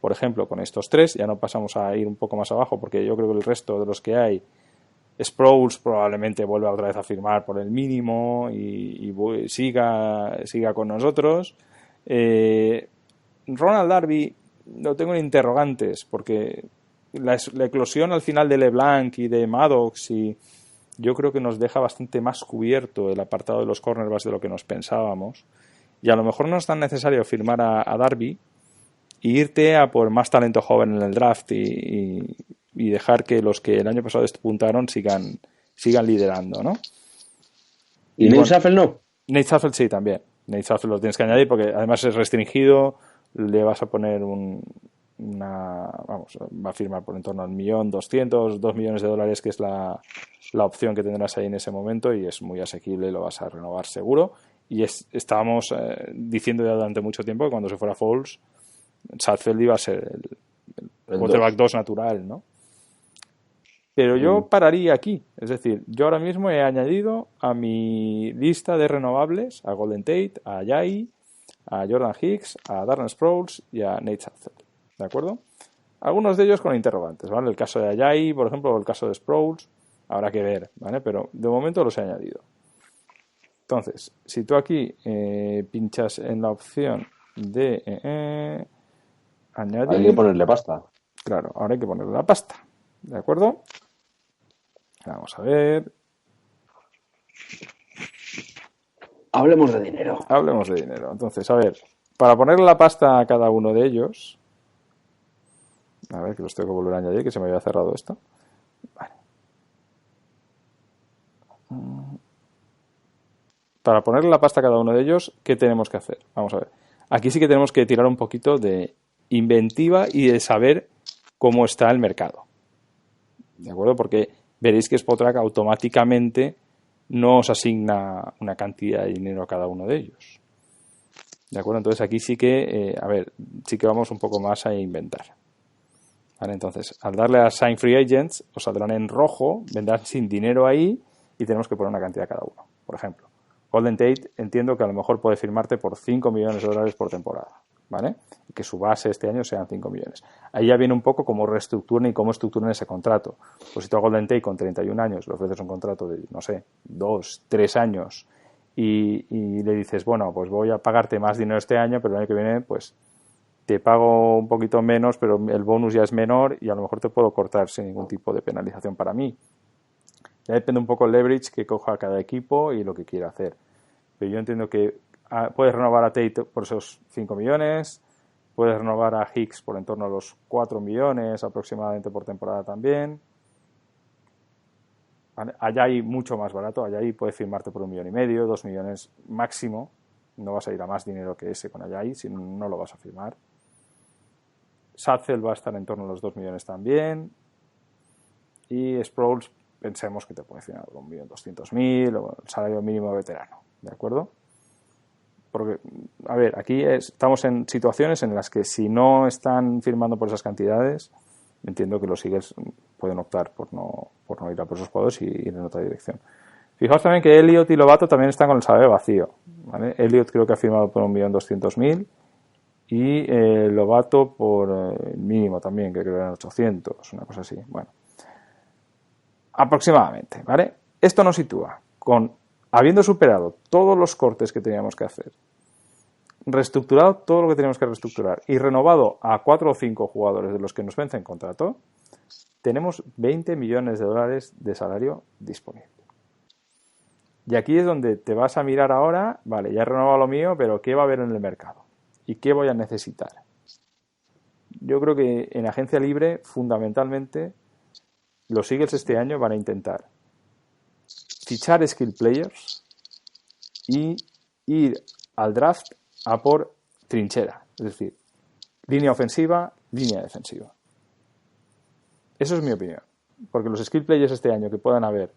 por ejemplo, con estos 3, ya no pasamos a ir un poco más abajo porque yo creo que el resto de los que hay, Sproles probablemente vuelva otra vez a firmar por el mínimo y siga con nosotros. Ronald Darby lo tengo en interrogantes porque la eclosión al final de LeBlanc y de Maddox y yo creo que nos deja bastante más cubierto el apartado de los cornerbacks de lo que nos pensábamos y a lo mejor no es tan necesario firmar a Darby e irte a por más talento joven en el draft y dejar que los que el año pasado despuntaron sigan liderando, ¿no? ¿Y Nate Sudfeld no? Nate Sudfeld sí, también. Nate Sudfeld lo tienes que añadir porque además es restringido, le vas a poner va a firmar por en torno al $1.200.000, $2 millones, que es la opción que tendrás ahí en ese momento y es muy asequible y lo vas a renovar seguro. Y estábamos diciendo ya durante mucho tiempo que cuando se fuera Foles, Sudfeld iba a ser el quarterback 2 natural, ¿no? Pero yo pararía aquí. Es decir, yo ahora mismo he añadido a mi lista de renovables a Golden Tate, a Ajayi, a Jordan Hicks, a Darren Sproles y a Nate Sudfeld. ¿De acuerdo? Algunos de ellos con interrogantes, ¿vale? El caso de Ajayi, por ejemplo, o el caso de Sproles, habrá que ver, ¿vale? Pero de momento los he añadido. Entonces, si tú aquí pinchas en la opción de añadir... Hay que ponerle pasta. Claro, ahora hay que ponerle la pasta. ¿De acuerdo? Vamos a ver. Hablemos de dinero. Hablemos de dinero. Entonces, a ver, para ponerle la pasta a cada uno de ellos... A ver, que los tengo que volver a añadir, que se me había cerrado esto. Vale. Para ponerle la pasta a cada uno de ellos, ¿qué tenemos que hacer? Vamos a ver. Aquí sí que tenemos que tirar un poquito de inventiva y de saber cómo está el mercado. ¿De acuerdo? Porque veréis que Spotrac automáticamente no os asigna una cantidad de dinero a cada uno de ellos. ¿De acuerdo? Entonces aquí sí que, sí que vamos un poco más a inventar. ¿Vale? Entonces, al darle a Sign Free Agents, os saldrán en rojo, vendrán sin dinero ahí y tenemos que poner una cantidad cada uno. Por ejemplo, Golden Tate entiendo que a lo mejor puede firmarte por $5 millones por temporada, ¿vale? Y que su base este año sean 5 millones. Ahí ya viene un poco cómo reestructuran y cómo estructuran ese contrato. Pues si tú a Golden Tate con 31 años le ofreces un contrato de, no sé, 2, 3 años y le dices, bueno, pues voy a pagarte más dinero este año, pero el año que viene, pues te pago un poquito menos, pero el bonus ya es menor y a lo mejor te puedo cortar sin ningún tipo de penalización para mí. Ya depende un poco el leverage que coja cada equipo y lo que quiera hacer. Pero yo entiendo que puedes renovar a Tate por esos 5 millones, puedes renovar a Hicks por en torno a los 4 millones aproximadamente por temporada también. Allá hay mucho más barato, allá hay puedes firmarte por $1,5 millones, 2 millones máximo. No vas a ir a más dinero que ese con Ajayi, si no lo vas a firmar. Sudfeld va a estar en torno a los 2 millones también. Y Sproles, pensemos que te puede firmar con $1.200.000 o el salario mínimo de veterano. ¿De acuerdo? Porque, a ver, aquí estamos en situaciones en las que si no están firmando por esas cantidades, entiendo que los Eagles pueden optar por no ir a por esos jugadores y ir en otra dirección. Fijaos también que Elliott y Lovato también están con el salario vacío, ¿vale? Elliott creo que ha firmado por $1.200.000 y Lovato por el mínimo también, que creo que eran 800, una cosa así. Bueno, aproximadamente, ¿vale? Esto nos sitúa con, habiendo superado todos los cortes que teníamos que hacer, reestructurado todo lo que tenemos que reestructurar y renovado a 4 o 5 jugadores de los que nos vencen contrato, tenemos 20 millones de dólares de salario disponible. Y aquí es donde te vas a mirar ahora, vale, ya he renovado lo mío, pero ¿qué va a haber en el mercado? ¿Y qué voy a necesitar? Yo creo que en agencia libre, fundamentalmente, los Eagles este año van a intentar fichar skill players y ir al draft a por trinchera, es decir, línea ofensiva, línea defensiva. Eso es mi opinión, porque los skill players este año que puedan haber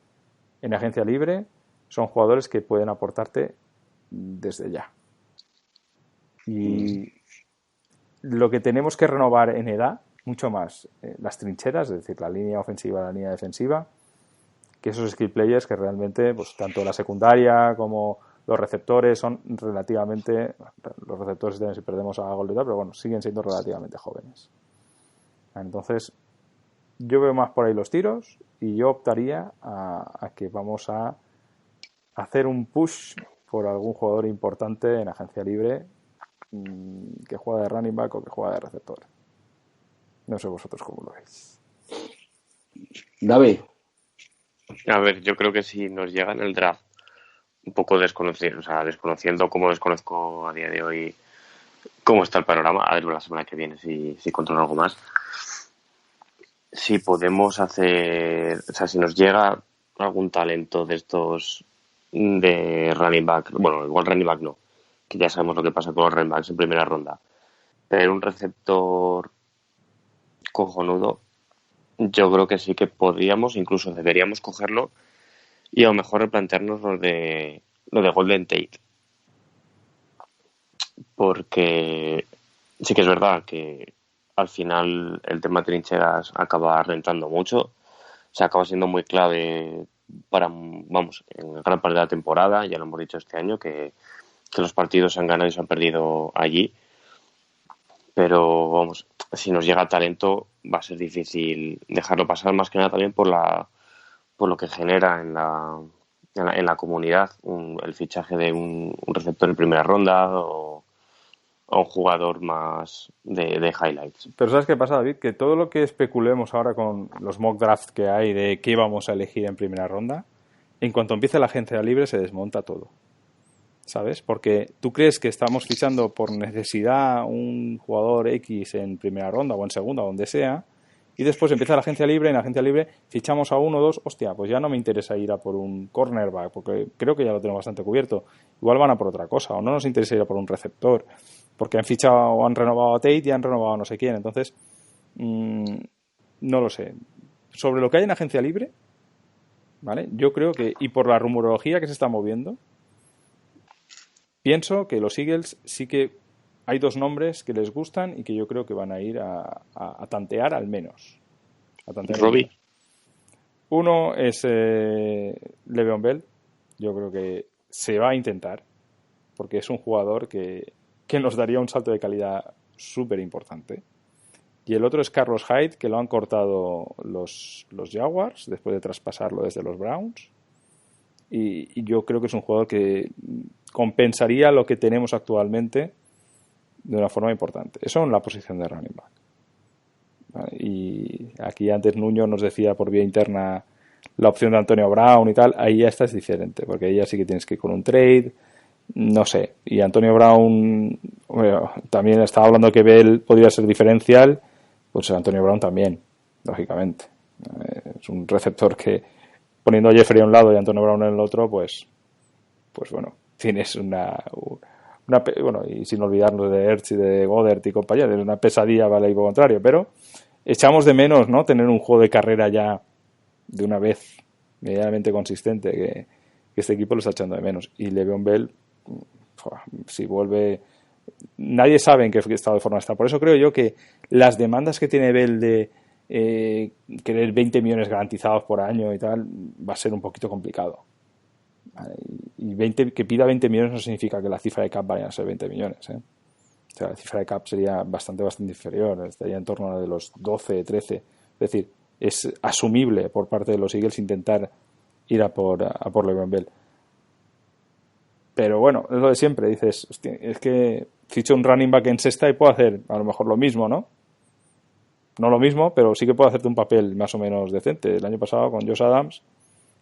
en agencia libre son jugadores que pueden aportarte desde ya. Y lo que tenemos que renovar en edad, mucho más las trincheras, es decir, la línea ofensiva, la línea defensiva, que esos skill players que realmente, pues tanto la secundaria como los receptores son relativamente, los receptores si perdemos a Goldeta, pero bueno, siguen siendo relativamente jóvenes. Entonces, yo veo más por ahí los tiros y yo optaría a que vamos a hacer un push por algún jugador importante en agencia libre que juega de running back o que juega de receptor. No sé vosotros cómo lo veis. David. A ver, yo creo que si nos llega en el draft un poco desconociendo como desconozco a día de hoy cómo está el panorama, a ver la semana que viene si controlo algo más. Si podemos hacer, o sea, si nos llega algún talento de estos de running back, bueno, igual running back no, que ya sabemos lo que pasa con los running backs en primera ronda, pero un receptor cojonudo, yo creo que sí que podríamos, incluso deberíamos cogerlo y a lo mejor replantearnos lo de Golden Tate, porque sí que es verdad que al final el tema de trincheras acaba rentando mucho, se acaba siendo muy clave para, vamos, en gran parte de la temporada, ya lo hemos dicho este año, que los partidos se han ganado y se han perdido allí, pero vamos, si nos llega talento va a ser difícil dejarlo pasar, más que nada también por lo que genera en la comunidad el fichaje de un receptor en primera ronda o un jugador más de highlights. Pero ¿sabes qué pasa, David? Que todo lo que especulemos ahora con los mock drafts que hay de qué vamos a elegir en primera ronda, en cuanto empiece la agencia libre se desmonta todo, ¿sabes? Porque tú crees que estamos fichando por necesidad un jugador X en primera ronda o en segunda, donde sea, y después empieza la agencia libre, en la agencia libre fichamos a uno o dos, hostia, pues ya no me interesa ir a por un cornerback, porque creo que ya lo tenemos bastante cubierto. Igual van a por otra cosa, o no nos interesa ir a por un receptor, porque han fichado o han renovado a Tate y han renovado a no sé quién. Entonces, no lo sé. Sobre lo que hay en agencia libre, ¿vale? Yo creo que, y por la rumorología que se está moviendo, pienso que los Eagles sí que hay dos nombres que les gustan y que yo creo que van a ir a tantear al menos. Robbie. Uno es Le'Veon Bell. Yo creo que se va a intentar, porque es un jugador que nos daría un salto de calidad súper importante. Y el otro es Carlos Hyde, que lo han cortado los Jaguars después de traspasarlo desde los Browns. Y yo creo que es un jugador que compensaría lo que tenemos actualmente de una forma importante. Eso en la posición de running back. ¿Vale? Y aquí antes Nuño nos decía por vía interna la opción de Antonio Brown y tal. Ahí ya esta es diferente, porque ahí ya sí que tienes que ir con un trade. No sé. Y Antonio Brown, bueno, también estaba hablando que Bell podría ser diferencial. Pues Antonio Brown también, lógicamente. Es un receptor que, poniendo a Jeffrey a un lado y a Antonio Brown en el otro, pues bueno, tienes bueno, y sin olvidarnos de Ertz y de Goddard y compañía, es una pesadilla para el equipo contrario, pero echamos de menos, ¿no?, tener un juego de carrera ya de una vez medianamente consistente, que este equipo lo está echando de menos. Y Le'Veon Bell, si vuelve, nadie sabe en qué estado de forma está. Por eso creo yo que las demandas que tiene Bell de querer 20 millones garantizados por año y tal, va a ser un poquito complicado. Y que pida 20 millones no significa que la cifra de cap vaya a ser 20 millones, ¿eh? O sea, la cifra de cap sería bastante inferior, estaría en torno a de los 12, 13. Es decir, es asumible por parte de los Eagles intentar ir a por Le'Veon Bell. Pero bueno, es lo de siempre. Dices, hostia, es que ficho un running back en sexta y puedo hacer a lo mejor lo mismo, ¿no? No lo mismo, pero sí que puedo hacerte un papel más o menos decente. El año pasado con Josh Adams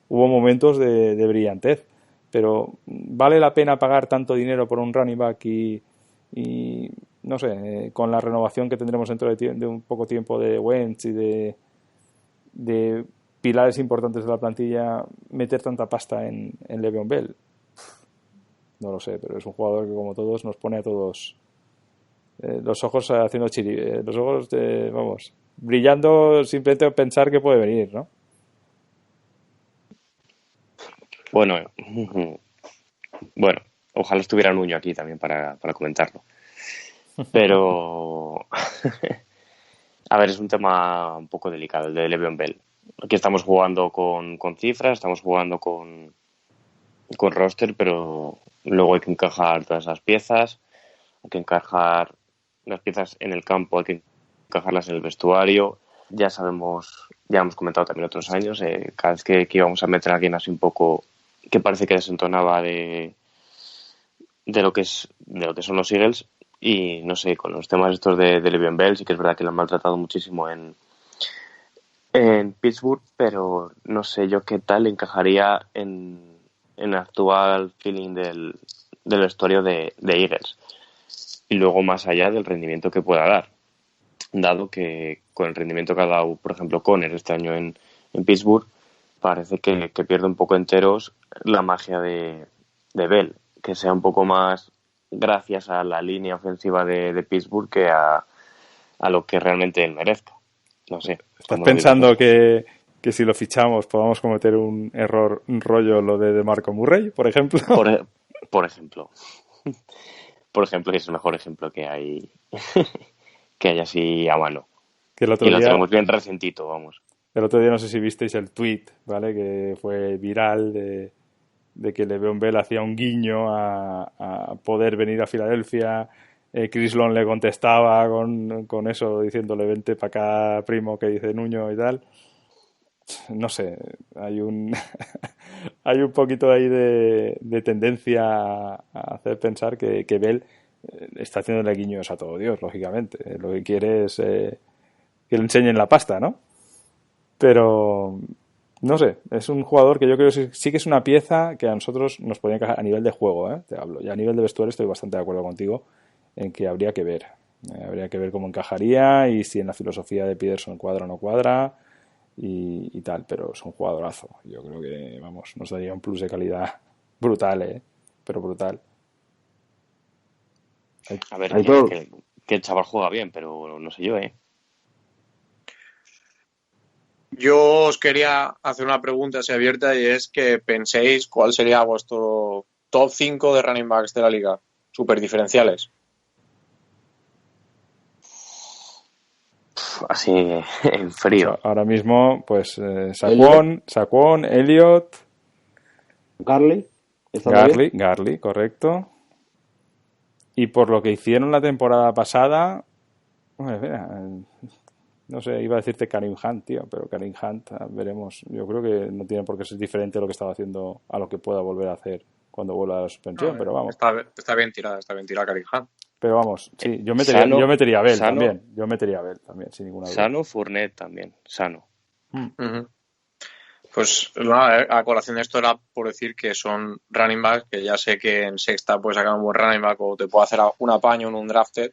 hubo momentos de brillantez. Pero ¿vale la pena pagar tanto dinero por un running back y no sé, con la renovación que tendremos dentro de un poco tiempo de Wentz y de pilares importantes de la plantilla, meter tanta pasta en Le'Veon Bell? No lo sé, pero es un jugador que, como todos, nos pone a todos los ojos haciendo los ojos, vamos, brillando simplemente pensar que puede venir, ¿no? Bueno, ojalá estuviera Nuño aquí también para comentarlo. Pero, a ver, es un tema un poco delicado, el de Le'Veon Bell. Aquí estamos jugando con cifras, estamos jugando con roster, pero luego hay que encajar todas esas piezas, hay que encajar las piezas en el campo, hay que encajarlas en el vestuario. Ya sabemos, ya hemos comentado también otros años, cada vez que íbamos a meter a alguien así un poco que parece que desentonaba de lo que son los Eagles. Y no sé, con los temas estos de Le'Veon Bell, sí que es verdad que lo han maltratado muchísimo en Pittsburgh, pero no sé yo qué tal encajaría en el actual feeling del vestuario de Eagles. Y luego más allá del rendimiento que pueda dar, dado que con el rendimiento que ha dado, por ejemplo, Conner este año en Pittsburgh, parece que pierde un poco enteros la magia de Bell, que sea un poco más gracias a la línea ofensiva de Pittsburgh que a lo que realmente él merezca. No sé. ¿Estás pensando que si lo fichamos podamos cometer un error, un rollo lo de DeMarco Murray, por ejemplo? Por ejemplo. Por ejemplo, es el mejor ejemplo que hay que hay así a mano. Que lo tenemos bien recentito, vamos. El otro día no sé si visteis el tweet, ¿vale? Que fue viral de que Le'Veon Bell hacía un guiño a poder venir a Filadelfia. Chris Long le contestaba con eso, diciéndole vente para acá, primo, que dice Nuño y tal. No sé, hay un poquito ahí de tendencia a hacer pensar que Bell está haciéndole guiños a todo Dios, lógicamente. Lo que quiere es que le enseñen la pasta, ¿no? Pero no sé, es un jugador que yo creo que sí que es una pieza que a nosotros nos podría encajar a nivel de juego, te hablo. Y a nivel de vestuario estoy bastante de acuerdo contigo en que habría que ver. Habría que ver cómo encajaría y si en la filosofía de Peterson cuadra o no cuadra y tal, pero es un jugadorazo. Yo creo que, vamos, nos daría un plus de calidad brutal, pero brutal. A ver, que el chaval juega bien, pero no sé yo, Yo os quería hacer una pregunta así abierta y es que penséis cuál sería vuestro top 5 de running backs de la liga, súper diferenciales. Así en frío. Ahora mismo, pues Saquon, Elliott, Garley, correcto. Y por lo que hicieron la temporada pasada, no sé, iba a decirte Kareem Hunt, tío, pero Kareem Hunt, veremos. Yo creo que no tiene por qué ser diferente a lo que estaba haciendo a lo que pueda volver a hacer cuando vuelva a la suspensión, pero vamos. Está bien tirada Kareem Hunt. Pero vamos, sí, yo metería a Bell también. Yo metería a Bell también, sin ninguna duda. Sano, Fournette también, sano. Uh-huh. Pues nada, a colación de esto era por decir que son running backs, que ya sé que en sexta puedes sacar un buen running back o te puede hacer un apaño en un drafted,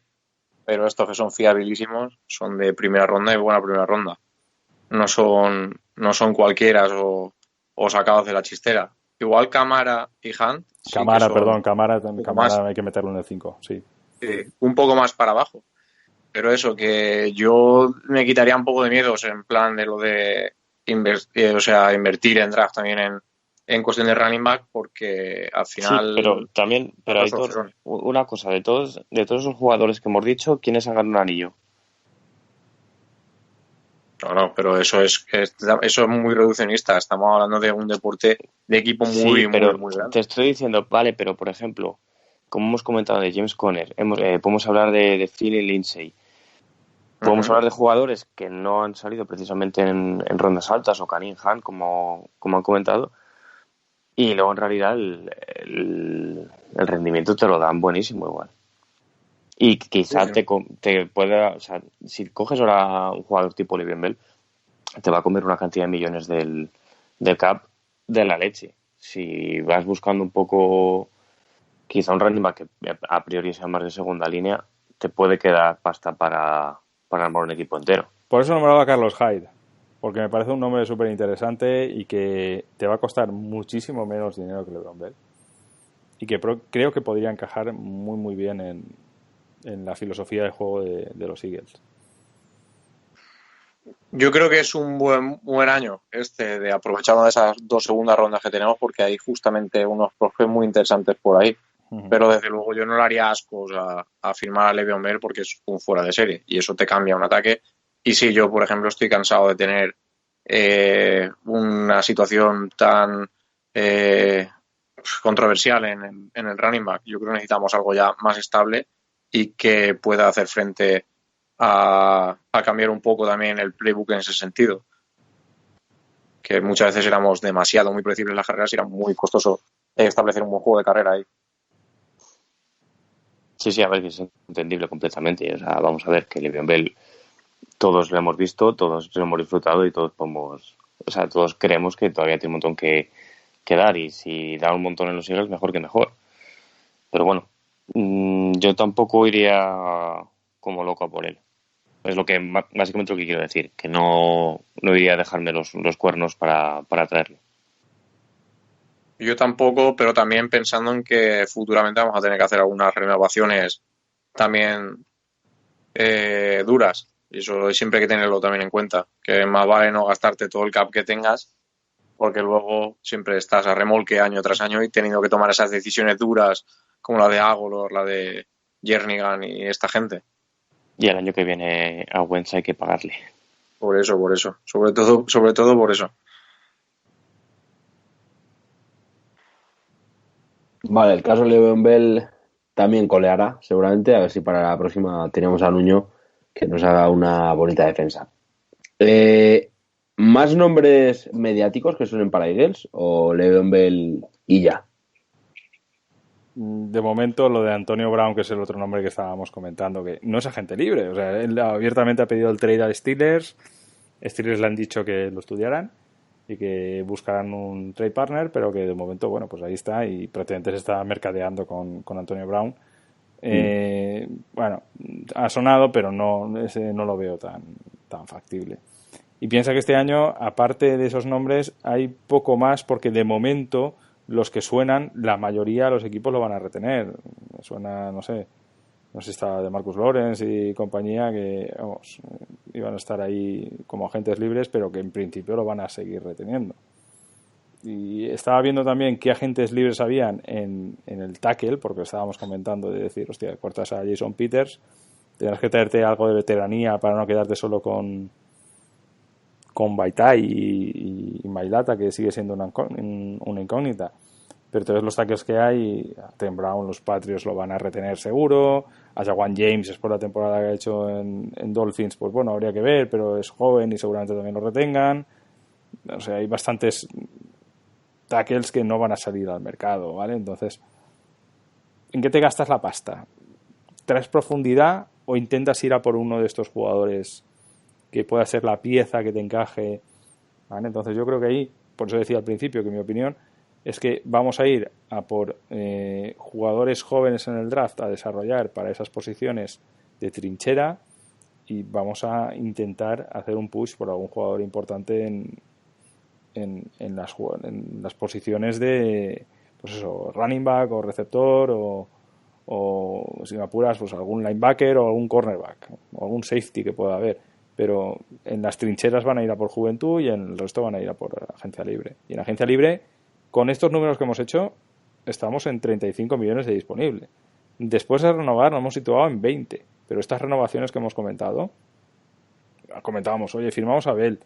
pero estos que son fiabilísimos son de primera ronda y buena primera ronda. No son cualquiera o sacados de la chistera. Igual Camara y Hunt. Camara hay que meterlo en el 5, sí. Un poco más para abajo. Pero eso, que yo me quitaría un poco de miedos en plan de lo de invertir en draft también en cuestión de running back, porque al final... Sí, pero hay una cosa, de todos esos jugadores que hemos dicho, ¿quiénes han ganado un anillo? No, pero eso es muy reduccionista. Estamos hablando de un deporte de equipo muy grande. Te estoy diciendo, vale, pero por ejemplo, como hemos comentado de James Conner, podemos hablar de Philly Lindsay, podemos hablar de jugadores que no han salido precisamente en rondas altas, o Kareem Hunt, como han comentado, Y luego en realidad el rendimiento te lo dan buenísimo igual. Y quizá Sí. te pueda, o sea, si coges ahora un jugador tipo Le'Veon Bell, te va a comer una cantidad de millones del cap de la leche. Si vas buscando un poco, quizá un running back que a priori sea más de segunda línea, te puede quedar pasta para armar un equipo entero. Por eso nombraba a Carlos Hyde, porque me parece un nombre súper interesante y que te va a costar muchísimo menos dinero que LeBron Bell. Y que creo que podría encajar muy, muy bien en la filosofía de juego de los Eagles. Yo creo que es un buen año de aprovechar una de esas 2 segundas rondas que tenemos, porque hay justamente unos prospects muy interesantes por ahí. Pero desde luego yo no le haría ascos a firmar a Le'Veon Bell, porque es un fuera de serie y eso te cambia un ataque. Y sí, yo por ejemplo estoy cansado de tener una situación tan controversial en el running back. Yo creo que necesitamos algo ya más estable y que pueda hacer frente a cambiar un poco también el playbook en ese sentido. Que muchas veces éramos demasiado muy predecibles en las carreras y era muy costoso establecer un buen juego de carrera ahí. Sí, a ver, que es entendible completamente. O sea, vamos a ver que Le'Veon Bell todos lo hemos visto, todos lo hemos disfrutado y todos todos creemos que todavía tiene un montón que dar, y si da un montón en los Eagles, mejor que mejor. Pero bueno, yo tampoco iría como loco a por él. Es lo que básicamente lo que quiero decir, que no iría a dejarme los cuernos para traerlo. Yo tampoco, pero también pensando en que futuramente vamos a tener que hacer algunas renovaciones también duras. Y eso siempre hay que tenerlo también en cuenta. Que más vale no gastarte todo el cap que tengas, porque luego siempre estás a remolque año tras año y teniendo que tomar esas decisiones duras, como la de Agolor, la de Jernigan y esta gente. Y el año que viene a Wentz hay que pagarle. Por eso. Sobre todo por eso. Vale, el caso de Le'Veon Bell también coleará, seguramente. A ver si para la próxima tenemos a Nuño que nos haga una bonita defensa. ¿Más nombres mediáticos que suenen para Eagles o Le'Veon Bell y ya? De momento lo de Antonio Brown, que es el otro nombre que estábamos comentando, que no es agente libre. O sea, él abiertamente ha pedido el trade a Steelers. Steelers le han dicho que lo estudiaran y que buscaran un trade partner, pero que de momento, bueno, pues ahí está, y prácticamente se está mercadeando con Antonio Brown. Bueno, ha sonado, pero no lo veo tan factible. Y piensa que este año, aparte de esos nombres, hay poco más, porque de momento los que suenan, la mayoría de los equipos lo van a retener. Suena, no sé si está de Marcus Lawrence y compañía, que vamos, iban a estar ahí como agentes libres, pero que en principio lo van a seguir reteniendo. Y estaba viendo también qué agentes libres habían en el tackle, porque estábamos comentando de decir, hostia, cortas a Jason Peters, tendrás que traerte algo de veteranía para no quedarte solo con Baitai y Mailata, que sigue siendo una incógnita. Pero todos los tackles que hay, a Tim Brown, los Patriots lo van a retener seguro. A Jawan James, después de la temporada que ha hecho en Dolphins, pues bueno, habría que ver, pero es joven y seguramente también lo retengan. O sea, hay bastantes tackles que no van a salir al mercado, ¿vale? Entonces, ¿en qué te gastas la pasta? ¿Traes profundidad o intentas ir a por uno de estos jugadores que pueda ser la pieza que te encaje? ¿Vale? Entonces yo creo que ahí, por eso decía al principio que mi opinión es que vamos a ir a por jugadores jóvenes en el draft a desarrollar para esas posiciones de trinchera, y vamos a intentar hacer un push por algún jugador importante en las posiciones de, pues eso, running back o receptor o si me apuras, pues algún linebacker o algún cornerback o algún safety que pueda haber. Pero en las trincheras van a ir a por juventud y en el resto van a ir a por agencia libre. Y en agencia libre, con estos números que hemos hecho, estamos en 35 millones de disponible. Después de renovar nos hemos situado en 20. Pero estas renovaciones que hemos comentábamos, oye, firmamos a Bell.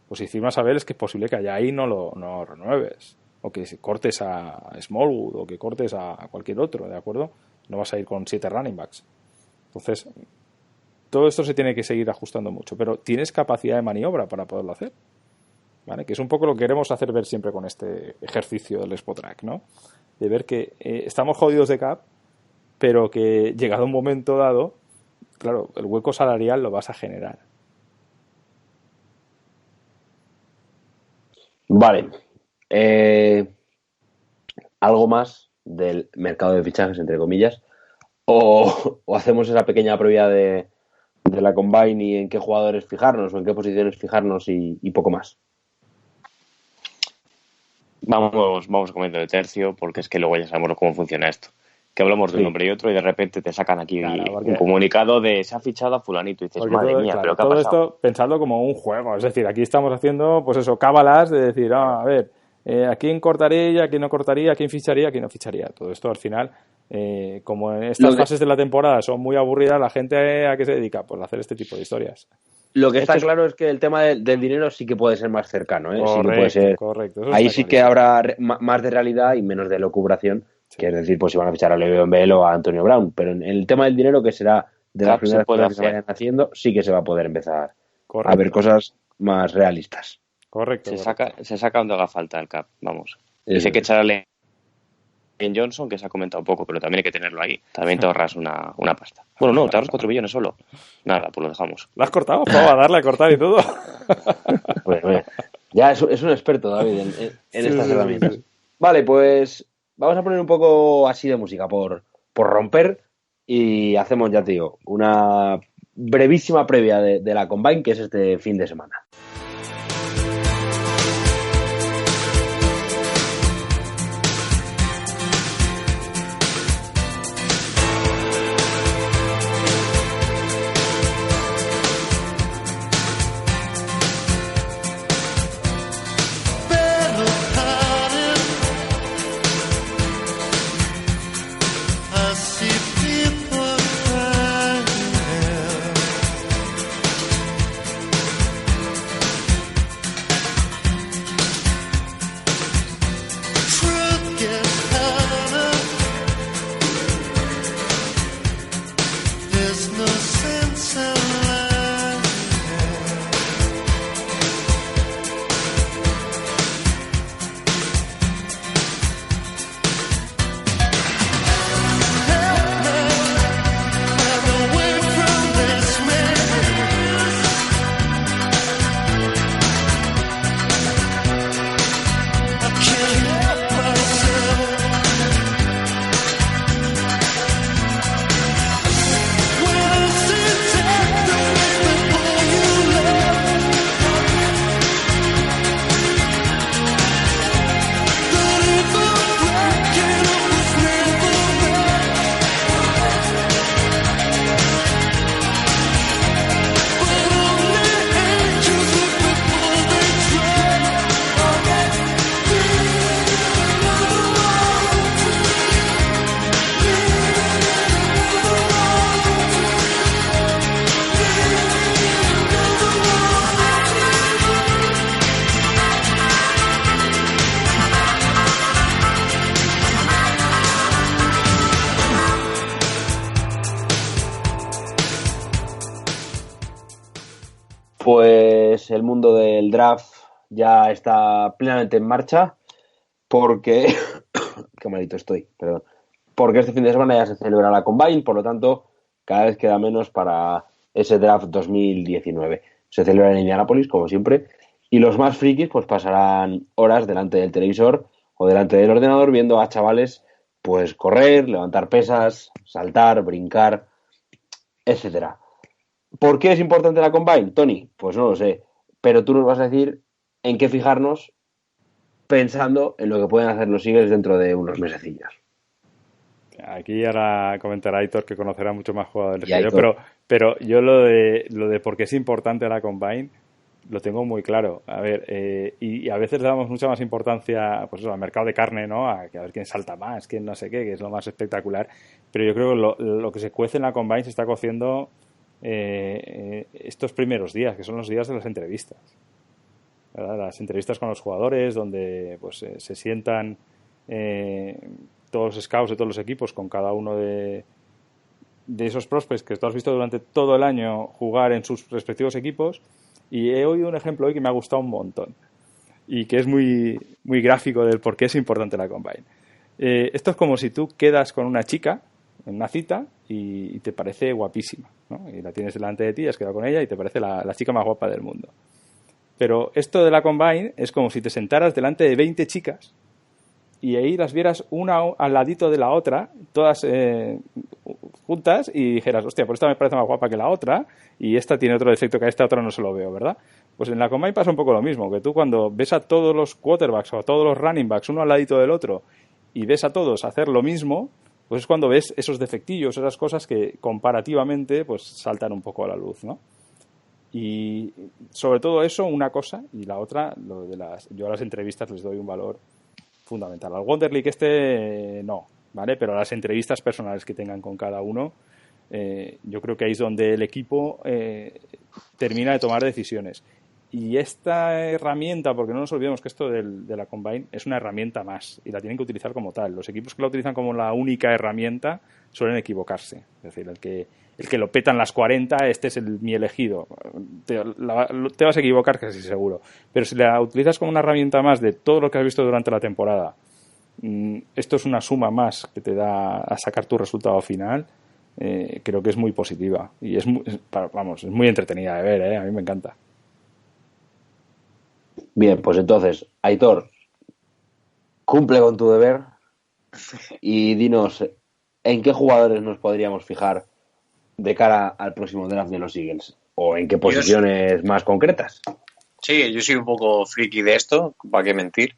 Pues si firmas a Bell es que es posible que allá ahí no lo renueves. O que cortes a Smallwood o que cortes a cualquier otro, ¿de acuerdo? No vas a ir con 7 running backs. Entonces, todo esto se tiene que seguir ajustando mucho. Pero ¿tienes capacidad de maniobra para poderlo hacer? ¿vale? Que es un poco lo que queremos hacer ver siempre con este ejercicio del Spotrac, ¿no? De ver que estamos jodidos de cap, pero que llegado un momento dado, claro, el hueco salarial lo vas a generar. Vale. ¿Algo más del mercado de fichajes, entre comillas? ¿O hacemos esa pequeña previa de la Combine y en qué jugadores fijarnos o en qué posiciones fijarnos y poco más? Vamos comiendo de tercio, porque es que luego ya sabemos cómo funciona esto. Que hablamos de un hombre y otro y de repente te sacan aquí un comunicado de se ha fichado a fulanito y dices, madre mía, claro, pero ¿qué ha todo pasado? esto pensadlo como un juego, es decir, aquí estamos haciendo, pues eso, cábalas de decir, a ver, a quién cortaría, a quién no cortaría, a quién ficharía, a quién no ficharía. Todo esto al final, como en estas fases de la temporada son muy aburridas, la gente ¿a qué se dedica? Pues a hacer este tipo de historias. Lo que está claro es que el tema del dinero sí que puede ser más cercano, ¿eh? Correcto, sí que puede ser. Correcto. Ahí sí que habrá más de realidad y menos de locubración, que es decir, pues si van a fichar a Le'Veon Bell o a Antonio Brown. Pero en el tema del dinero, que será de las primeras cosas que se vayan haciendo, sí que se va a poder empezar a ver cosas más realistas. Correcto. Se saca donde haga falta el cap, vamos. Y sé que echar a en Johnson, que se ha comentado un poco, pero también hay que tenerlo ahí. También te ahorras una pasta. Bueno, no, te ahorras 4 millones solo. Nada, pues lo dejamos. ¿Lo has cortado? ¿Cómo va a darle a cortar y todo? Bueno. Ya es un experto, David, en estas herramientas. Sí. Vale, pues vamos a poner un poco así de música por romper y hacemos, ya te digo, una brevísima previa de la Combine, que es este fin de semana. Pues el mundo del draft ya está plenamente en marcha porque qué malito estoy, perdón. Porque este fin de semana ya se celebra la Combine, por lo tanto, cada vez queda menos para ese draft 2019. Se celebra en Indianápolis, como siempre, y los más frikis pues pasarán horas delante del televisor o delante del ordenador viendo a chavales pues correr, levantar pesas, saltar, brincar, etcétera. ¿Por qué es importante la Combine, Tony? Pues no lo sé, pero tú nos vas a decir en qué fijarnos pensando en lo que pueden hacer los Eagles dentro de unos mesecillos. Aquí ahora comentará Aitor, que conocerá mucho más jugadores que yo, pero yo lo de por qué es importante la Combine lo tengo muy claro. A ver, y a veces le damos mucha más importancia pues eso, al mercado de carne, ¿no? A ver quién salta más, quién no sé qué, que es lo más espectacular. Pero yo creo que lo que se cuece en la Combine se está cociendo estos primeros días, que son los días de las entrevistas, ¿verdad? Las entrevistas con los jugadores, donde pues se sientan todos los scouts de todos los equipos con cada uno de esos prospects que tú has visto durante todo el año jugar en sus respectivos equipos. Y he oído un ejemplo hoy que me ha gustado un montón. y que es muy, muy gráfico del por qué es importante la Combine. Esto es como si tú quedas con una chica en una cita y te parece guapísima, ¿no? Y la tienes delante de ti, has quedado con ella y te parece la chica más guapa del mundo. Pero esto de la Combine es como si te sentaras delante de 20 chicas y ahí las vieras una al ladito de la otra, todas juntas, y dijeras, hostia, pues esta me parece más guapa que la otra y esta tiene otro defecto que a esta otra no se lo veo, ¿verdad? Pues en la Combine pasa un poco lo mismo, que tú cuando ves a todos los quarterbacks o a todos los running backs uno al ladito del otro y ves a todos hacer lo mismo, pues es cuando ves esos defectillos, esas cosas que comparativamente pues saltan un poco a la luz, ¿no? Y sobre todo eso, una cosa, y la otra, yo a las entrevistas les doy un valor fundamental. Al Wonder League no, ¿vale? Pero a las entrevistas personales que tengan con cada uno, yo creo que ahí es donde el equipo termina de tomar decisiones. Y esta herramienta, porque no nos olvidemos que esto de la Combine es una herramienta más y la tienen que utilizar como tal. Los equipos que la utilizan como la única herramienta suelen equivocarse. Es decir, el que lo petan las 40, este es mi elegido. Te vas a equivocar casi seguro. Pero si la utilizas como una herramienta más de todo lo que has visto durante la temporada, esto es una suma más que te da a sacar tu resultado final. Creo que es muy positiva y es muy entretenida de ver, a mí me encanta. Bien, pues entonces, Aitor, cumple con tu deber y dinos en qué jugadores nos podríamos fijar de cara al próximo draft de los Eagles o en qué posiciones más concretas. Sí, yo soy un poco friki de esto, para qué mentir.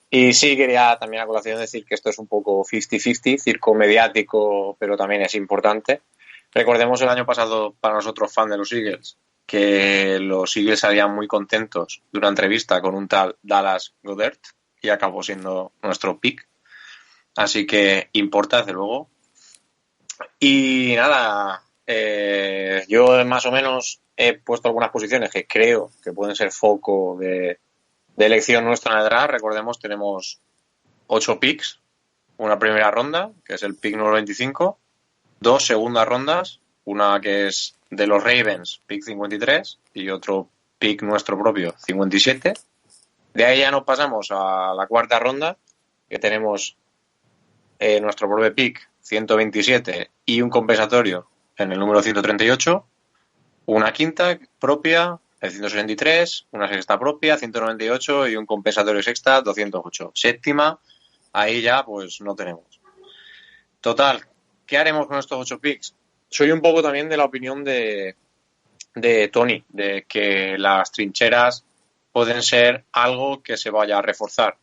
Y sí, quería también a colación decir que esto es un poco 50-50, circo mediático, pero también es importante. Recordemos el año pasado, para nosotros fans de los Eagles, que los Eagles salían muy contentos de una entrevista con un tal Dallas Goedert y acabó siendo nuestro pick. Así que importa, desde luego. Y nada, yo más o menos he puesto algunas posiciones que creo que pueden ser foco de elección nuestra en el draft. Recordemos, tenemos 8 picks, una primera ronda, que es el pick número 25, 2 segundas rondas, una que es de los Ravens, pick 53, y otro pick nuestro propio, 57. De ahí ya nos pasamos a la cuarta ronda, que tenemos nuestro propio pick, 127, y un compensatorio en el número 138, una quinta propia, el 163, una sexta propia, 198, y un compensatorio sexta, 208. Séptima, ahí ya pues no tenemos. Total, ¿qué haremos con estos 8 picks? Soy un poco también de la opinión de Tony, de que las trincheras pueden ser algo que se vaya a reforzar.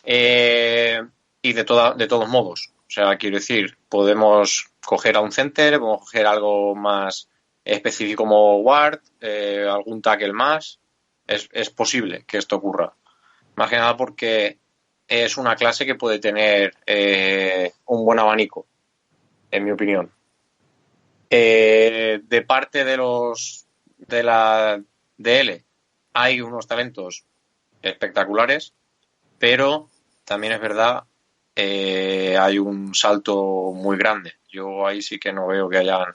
Y de todos modos. O sea, quiero decir, podemos coger a un center, podemos coger algo más específico como Ward, algún tackle más. Es posible que esto ocurra. Más que nada porque es una clase que puede tener un buen abanico, en mi opinión. De parte de la DL hay unos talentos espectaculares, pero también es verdad hay un salto muy grande. Yo ahí sí que no veo que hayan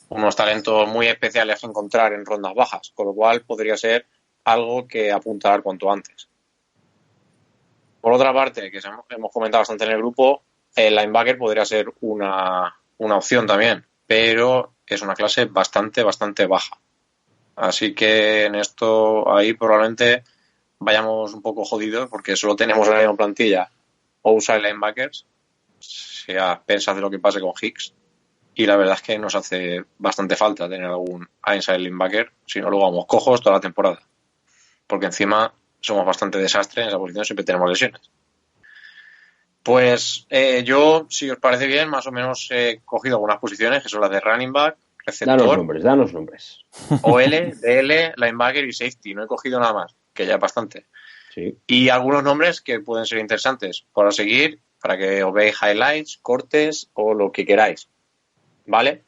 unos talentos muy especiales que encontrar en rondas bajas, con lo cual podría ser algo que apuntar cuanto antes. Por otra parte, que hemos comentado bastante en el grupo, el linebacker podría ser una opción también, pero es una clase bastante baja. Así que en esto ahí probablemente vayamos un poco jodidos porque solo tenemos en la misma plantilla outside linebackers, sea pensas de lo que pase con Hicks, y la verdad es que nos hace bastante falta tener algún inside linebacker, si no luego vamos cojos toda la temporada, porque encima somos bastante desastre en esa posición, siempre tenemos lesiones. Pues yo, si os parece bien, más o menos he cogido algunas posiciones que son las de running back, receptor, danos nombres. OL, DL, linebacker y safety. No he cogido nada más, que ya es bastante. Sí. Y algunos nombres que pueden ser interesantes para seguir, para que os veáis highlights, cortes o lo que queráis. ¿Vale?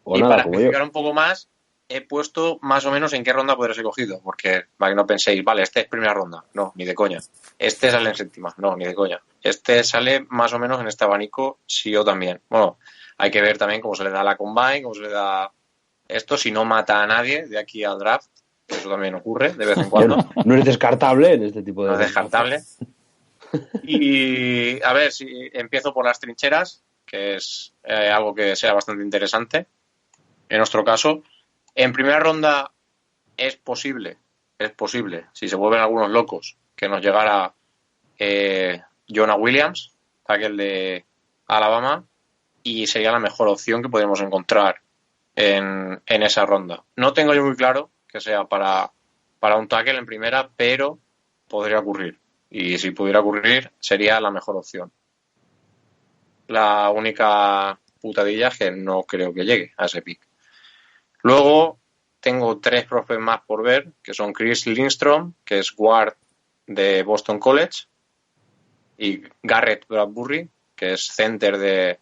O y nada, para como especificar yo. un poco más, he puesto más o menos en qué ronda podré ser cogido, porque para que no penséis, vale, este es primera ronda. No, ni de coña. Este sale en séptima. No, ni de coña. Este sale más o menos en este abanico, sí o también. Bueno, hay que ver también cómo se le da la combine, cómo se le da esto, si no mata a nadie de aquí al draft. Eso también ocurre de vez en cuando. No es descartable en este tipo de... No es descartable. Y a ver, si empiezo por las trincheras, que es algo que sea bastante interesante. En nuestro caso, en primera ronda es posible, si se vuelven algunos locos, que nos llegara Jonah Williams, tackle de Alabama, y sería la mejor opción que podríamos encontrar en esa ronda. No tengo yo muy claro que sea para un tackle en primera, pero podría ocurrir. Y si pudiera ocurrir, sería la mejor opción. La única putadilla es que no creo que llegue a ese pick. Luego tengo 3 prospects más por ver, que son Chris Lindstrom, que es guard de Boston College, y Garrett Bradbury, que es center de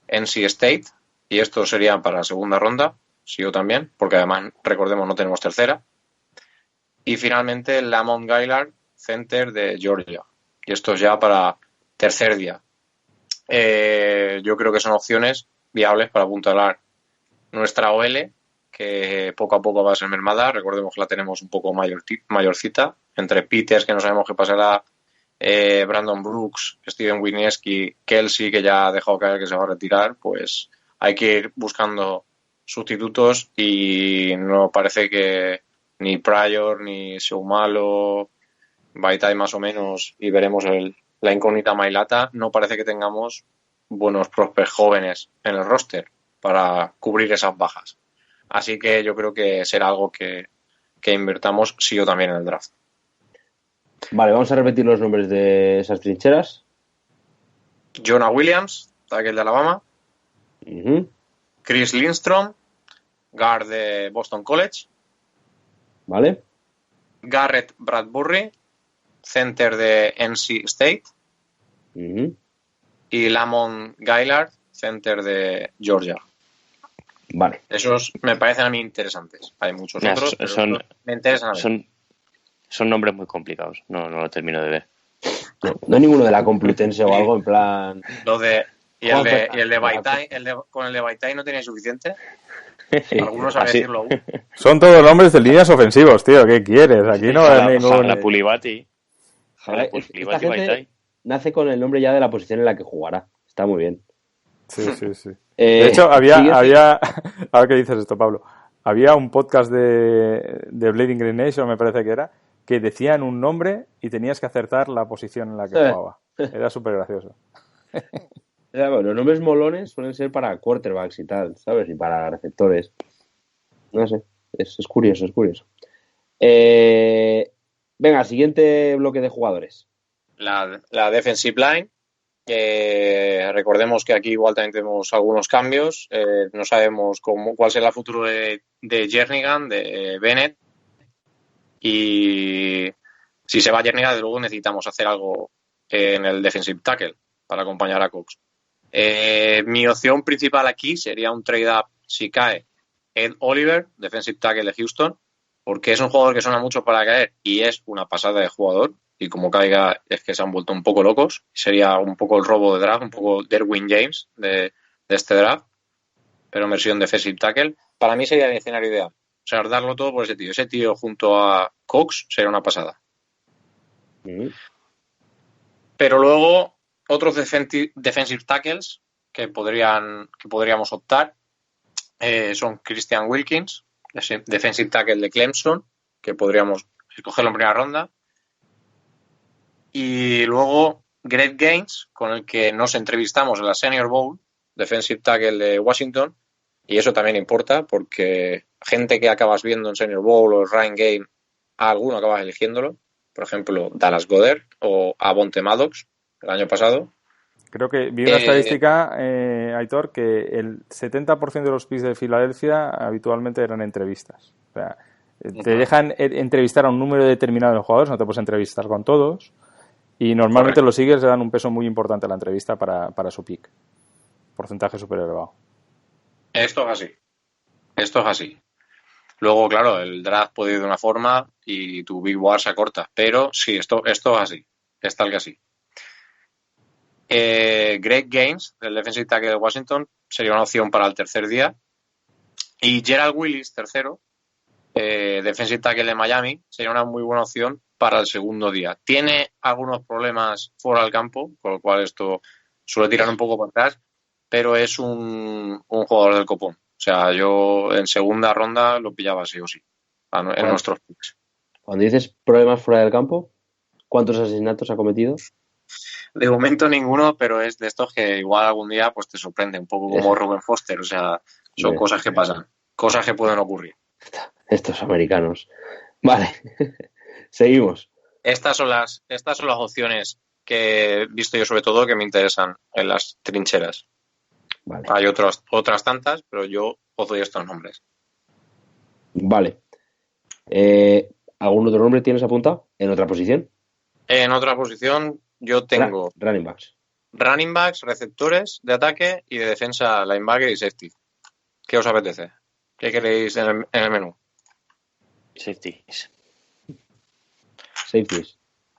NC State, y estos serían para la segunda ronda, sí o también, porque además, recordemos, no tenemos tercera. Y finalmente Lamont Gaillard, center de Georgia, y esto es ya para tercer día. Yo creo que son opciones viables para apuntalar nuestra OL, que poco a poco va a ser mermada. Recordemos que la tenemos un poco mayorcita, entre Peters, que no sabemos qué pasará, Brandon Brooks, Steven Wisniewski, Kelsey, que ya ha dejado caer que se va a retirar. Pues hay que ir buscando sustitutos y no parece que ni Pryor, ni Seumalo, Baitai más o menos, y veremos la incógnita Mailata, no parece que tengamos buenos prospects jóvenes en el roster para cubrir esas bajas. Así que yo creo que será algo que invertamos sí o también en el draft. Vale, vamos a repetir los nombres de esas trincheras. Jonah Williams, tackle de Alabama. Uh-huh. Chris Lindstrom, guard de Boston College. Vale. Garrett Bradbury, center de NC State. Uh-huh. Y Lamont Gaillard, center de Georgia. Vale. Esos me parecen a mí interesantes. Hay muchos otros, pero me interesan a mí. Son nombres muy complicados. No lo termino de ver. No hay ninguno de la Complutense o algo en plan... Y el de Baitai, con el de Baitai no tenía suficiente. Algunos saben decirlo aún. Son todos nombres de líneas ofensivos, tío. ¿Qué quieres? Aquí no hay ningún... La Pulibati. Esta gente nace con el nombre ya de la posición en la que jugará. Está muy bien. Sí. De hecho, había... Ahora que dices esto, Pablo. Había un podcast de Bleeding Green Nation, me parece que era, que decían un nombre y tenías que acertar la posición en la que jugaba. Era súper gracioso. Bueno, los nombres molones suelen ser para quarterbacks y tal, ¿sabes? Y para receptores. No sé, es curioso. Venga, siguiente bloque de jugadores. La defensive line. Recordemos que aquí igual también tenemos algunos cambios. No sabemos cuál será el futuro de Jernigan, de Bennett. Y si se va Jernigan, desde luego necesitamos hacer algo en el defensive tackle para acompañar a Cox. Mi opción principal aquí sería un trade-up si cae Ed Oliver, defensive tackle de Houston, porque es un jugador que suena mucho para caer y es una pasada de jugador. Y como caiga es que se han vuelto un poco locos. Sería un poco el robo de draft, un poco Derwin James de este draft, pero en versión defensive tackle. Para mí sería el escenario ideal. O sea, darlo todo por ese tío. Ese tío junto a Cox sería una pasada. Mm. Pero luego, otros defensive tackles que podríamos optar son Christian Wilkins, defensive tackle de Clemson, que podríamos escogerlo en primera ronda. Y luego Greg Gaines, con el que nos entrevistamos en la Senior Bowl, defensive tackle de Washington, y eso también importa porque gente que acabas viendo en Senior Bowl o Ryan Game, a alguno acabas eligiéndolo, por ejemplo Dallas Goedert o Avonte Maddox el año pasado. Creo que vi una estadística, Aitor, que el 70% de los picks de Filadelfia habitualmente eran entrevistas. O sea, te dejan entrevistar a un número determinado de jugadores, no te puedes entrevistar con todos. Y normalmente los Eagles le dan un peso muy importante a la entrevista para su pick. Porcentaje súper elevado. Esto es así. Luego, claro, el draft puede ir de una forma y tu big board se acorta. Pero sí, esto es así. Es tal que así. Greg Gaines, del defensive tackle de Washington, sería una opción para el tercer día. Y Gerald Willis, tercero, defensive tackle de Miami, sería una muy buena opción para el segundo día. Tiene algunos problemas fuera del campo, con lo cual esto suele tirar un poco para atrás, pero es un jugador del copón. O sea, yo en segunda ronda lo pillaba sí o sí, en nuestros picks. Cuando dices problemas fuera del campo, ¿cuántos asesinatos ha cometido? De momento ninguno, pero es de estos que igual algún día pues te sorprende, un poco como Ruben Foster. O sea, son cosas que pasan, cosas que pueden ocurrir. Estos americanos. Vale, seguimos. Estas son las opciones que he visto yo sobre todo que me interesan en las trincheras. Vale. Hay otras tantas, pero yo os doy estos nombres. Vale. ¿Algún otro nombre tienes apuntado en otra posición? En otra posición yo tengo running backs, receptores de ataque y de defensa, linebacker y safety. ¿Qué os apetece? ¿Qué queréis en el menú? Safeties.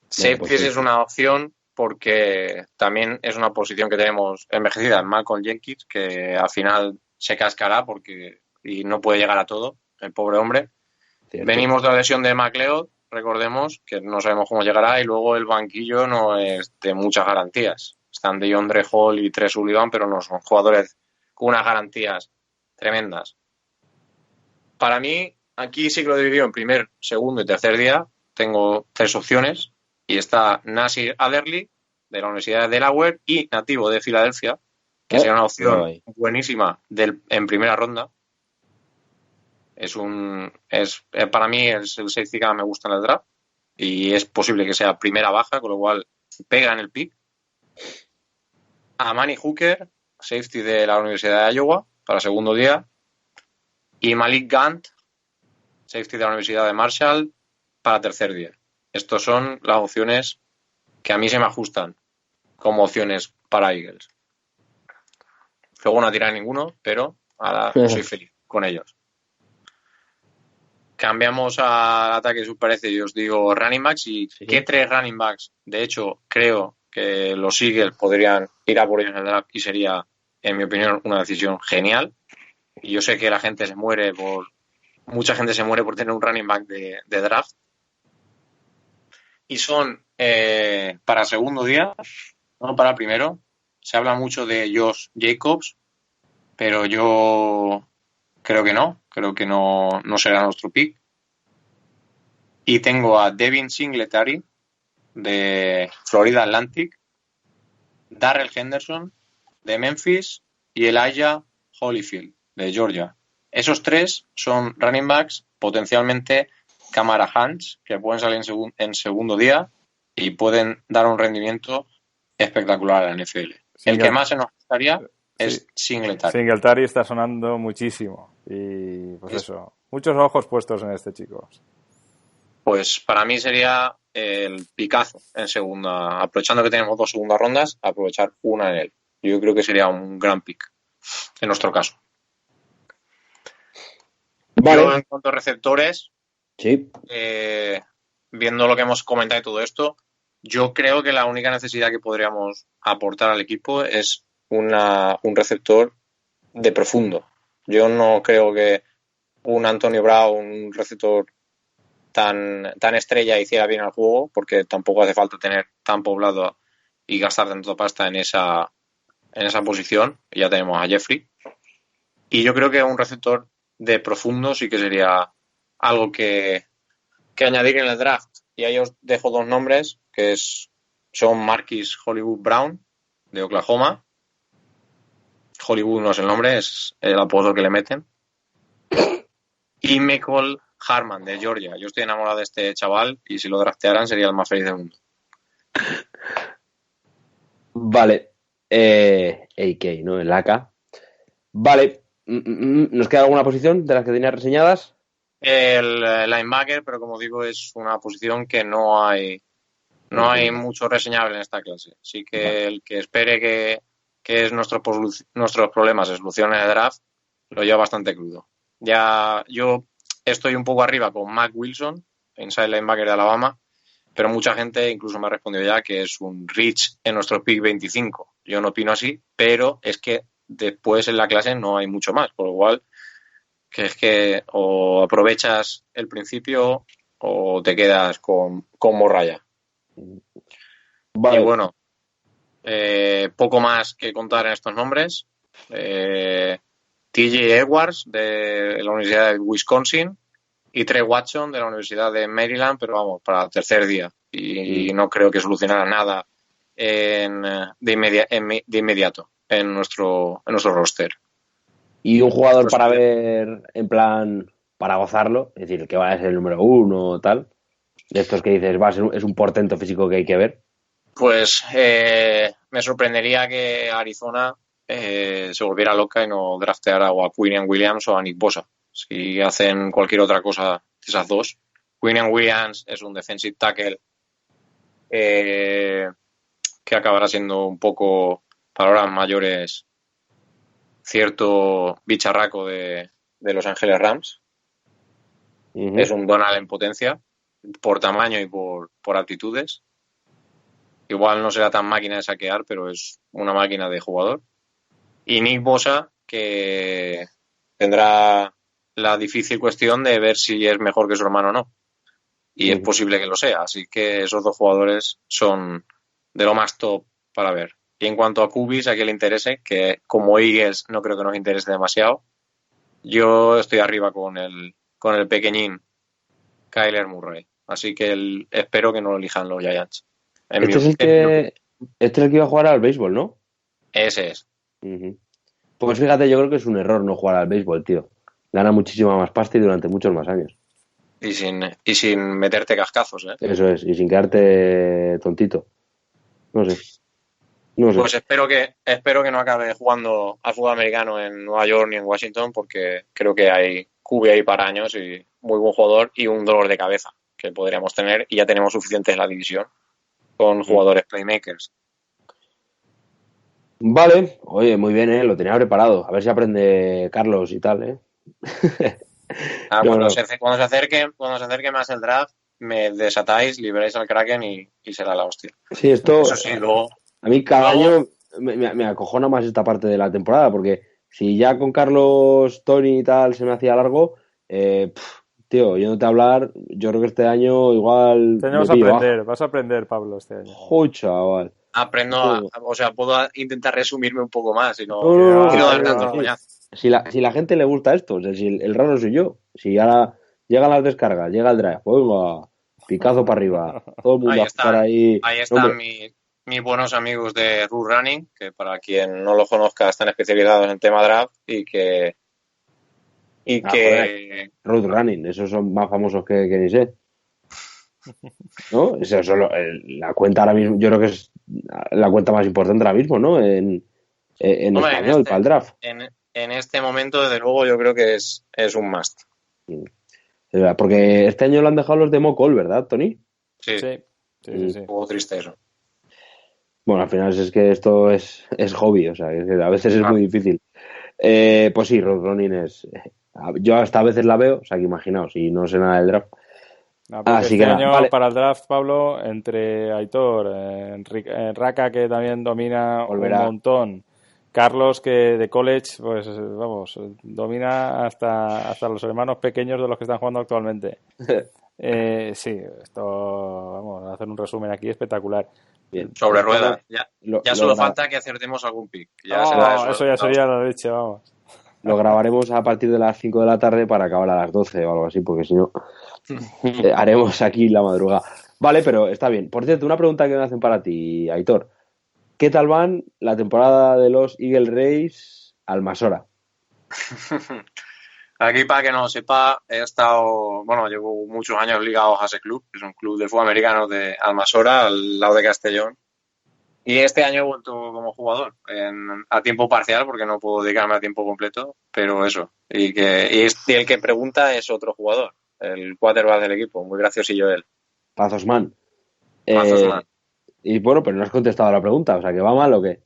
Safeties es una opción porque también es una posición que tenemos envejecida en Malcolm Jenkins, que al final se cascará y no puede llegar a todo, el pobre hombre. Cierto. Venimos de la lesión de McLeod, recordemos que no sabemos cómo llegará, y luego el banquillo no es de muchas garantías. Están DeAndre Hall y Trey Sullivan, pero no son jugadores con unas garantías tremendas. Para mí, aquí sí que lo he dividido en primer, segundo y tercer día. Tengo 3 opciones y está Nasir Adderley de la Universidad de Delaware y nativo de Filadelfia, que sería una opción buenísima en primera ronda. Para mí es el safety que me gusta en el draft y es posible que sea primera baja, con lo cual pega en el pick. A Manny Hooker, safety de la Universidad de Iowa, para segundo día. Y Malik Gant, safety de la Universidad de Marshall, para tercer día. Estos son las opciones que a mí se me ajustan como opciones para Eagles. Luego no tiraré ninguno, pero ahora soy feliz con ellos. Cambiamos al ataque, si os parece, y os digo running backs. ¿Y qué 3 running backs? De hecho, creo que los Eagles podrían ir a por ellos en el draft y sería, en mi opinión, una decisión genial. Y yo sé que mucha gente se muere por tener un running back de draft. Y son para segundo día, no para primero. Se habla mucho de Josh Jacobs, pero yo creo que no será nuestro pick. Y tengo a Devin Singletary de Florida Atlantic, Darrell Henderson de Memphis y Elijah Holyfield de Georgia. Esos 3 son running backs potencialmente Camara Hunts, que pueden salir en segundo día y pueden dar un rendimiento espectacular a la NFL. El que más se nos gustaría es Singletary. Singletary está sonando muchísimo y pues eso, muchos ojos puestos en este chico. Pues para mí sería el picazo en segunda, aprovechando que tenemos 2 segundas rondas, aprovechar una en él. Yo creo que sería un gran pick en nuestro caso. Vale. Yo, en cuanto a receptores, sí. Viendo lo que hemos comentado y todo esto, yo creo que la única necesidad que podríamos aportar al equipo es un receptor de profundo. Yo no creo que un Antonio Brown, un receptor tan estrella, hiciera bien al juego, porque tampoco hace falta tener tan poblado y gastar tanta pasta en esa posición. Ya tenemos a Jeffrey. Y yo creo que un receptor de profundo sí que sería algo que añadir en el draft. Y ahí os dejo 2 nombres, que son Marquis Hollywood Brown de Oklahoma. Hollywood no es el nombre, es el apodo que le meten. Y Michael Harman de Georgia. Yo estoy enamorado de este chaval y si lo draftearan sería el más feliz del mundo. Vale. AK, ¿no? El AK. Vale. ¿Nos queda alguna posición de las que tenías reseñadas? El linebacker, pero como digo, es una posición que no hay mucho reseñable en esta clase. Así que el que espere que nuestros problemas se solucionen en el draft, lo lleva bastante crudo. Ya yo estoy un poco arriba con Mac Wilson, inside linebacker de Alabama, pero mucha gente incluso me ha respondido ya que es un reach en nuestro pick 25. Yo no opino así, pero es que después en la clase no hay mucho más, por lo cual que es que o aprovechas el principio o te quedas con morralla. Vale. Y bueno, poco más que contar en estos nombres. TJ Edwards de la Universidad de Wisconsin y Trey Watson de la Universidad de Maryland, pero vamos, para el tercer día. Y no creo que solucionara nada de inmediato en nuestro roster. Y un jugador para ver, en plan, para gozarlo, es decir, que va a ser el número 1 o tal, de estos que dices, es un portento físico que hay que ver. Pues me sorprendería que Arizona se volviera loca y no drafteara o a Quinion Williams o a Nick Bosa. Si hacen cualquier otra cosa de esas dos. Quinion Williams es un defensive tackle que acabará siendo un poco, para horas mayores, cierto bicharraco de Los Ángeles Rams. Uh-huh. Es un Donald en potencia, por tamaño y por aptitudes. Igual no será tan máquina de saquear, pero es una máquina de jugador. Y Nick Bosa, que tendrá la difícil cuestión de ver si es mejor que su hermano o no. Y es posible que lo sea. Así que esos dos jugadores son de lo más top para ver. Y en cuanto a Cubis, a quien le interese, que como Eagles no creo que nos interese demasiado, yo estoy arriba con el pequeñín Kyler Murray. Así que espero que no lo elijan los Giants. Este es el que iba a jugar al béisbol, ¿no? Ese es. Uh-huh. Pues fíjate, yo creo que es un error no jugar al béisbol, tío. Gana muchísima más pasta y durante muchos más años. Y sin meterte cascazos, ¿eh? Eso es, y sin quedarte tontito. No sé. Pues espero que no acabe jugando al fútbol americano en Nueva York ni en Washington, porque creo que hay QB ahí para años y muy buen jugador y un dolor de cabeza que podríamos tener, y ya tenemos suficiente en la división con jugadores playmakers. Vale, oye, muy bien, lo tenía preparado. A ver si aprende Carlos y tal, Cuando se acerque más el draft, me desatáis, liberáis al Kraken y será la hostia. Sí, esto... Eso sí, luego... A mí cada año me acojona más esta parte de la temporada, porque si ya con Carlos, Tony y tal se me hacía largo, tío, yéndote a hablar, yo creo que este año igual... Vas a aprender, Pablo, este año. ¡Joder, chaval! Puedo intentar resumirme un poco más y no dar tantos coñazos. Si la gente le gusta esto, o sea, si el raro soy yo, si ahora llegan las descargas, llega el drive, pues venga, picazo para arriba, todo el mundo a estar ahí. Ahí están mis buenos amigos de Road Running, que para quien no lo conozca están especializados en el tema draft y que Road Running, esos son más famosos que ni sé. ¿No? Eso solo, la cuenta ahora mismo, yo creo que es la cuenta más importante ahora mismo, ¿no? En español, para el draft. En este momento, desde luego, yo creo que es un must. Porque este año lo han dejado los de Mocol, ¿verdad, Tony? Sí. Un poco triste eso. Bueno, al final es que esto es hobby, o sea, que a veces es muy difícil. Pues sí, Road Running es... Yo hasta a veces la veo, o sea, que imaginaos, y no sé nada del draft. Así este año vale. Para el draft, Pablo, entre Aitor, Raka, que también domina un montón, Carlos, que de college, pues vamos, domina hasta los hermanos pequeños de los que están jugando actualmente. Sí, esto, vamos a hacer un resumen aquí espectacular. Bien. Sobre ruedas. Ya solo falta que acertemos algún pick. Eso ya sería la leche, vamos. Lo grabaremos a partir de las 5 de la tarde para acabar a las 12 o algo así, porque si no, haremos aquí la madrugada. Vale, pero está bien. Por cierto, una pregunta que me hacen para ti, Aitor. ¿Qué tal van la temporada de los Eagle Rays Almasora? Aquí, para que no lo sepa, llevo muchos años ligados a ese club, que es un club de fútbol americano de Almasora, al lado de Castellón. Y este año he vuelto como jugador, a tiempo parcial, porque no puedo dedicarme a tiempo completo, pero eso. Y el que pregunta es otro jugador, el quarterback del equipo, muy graciosillo él. Pazosman. Y bueno, pero no has contestado a la pregunta, o sea, ¿que va mal o qué?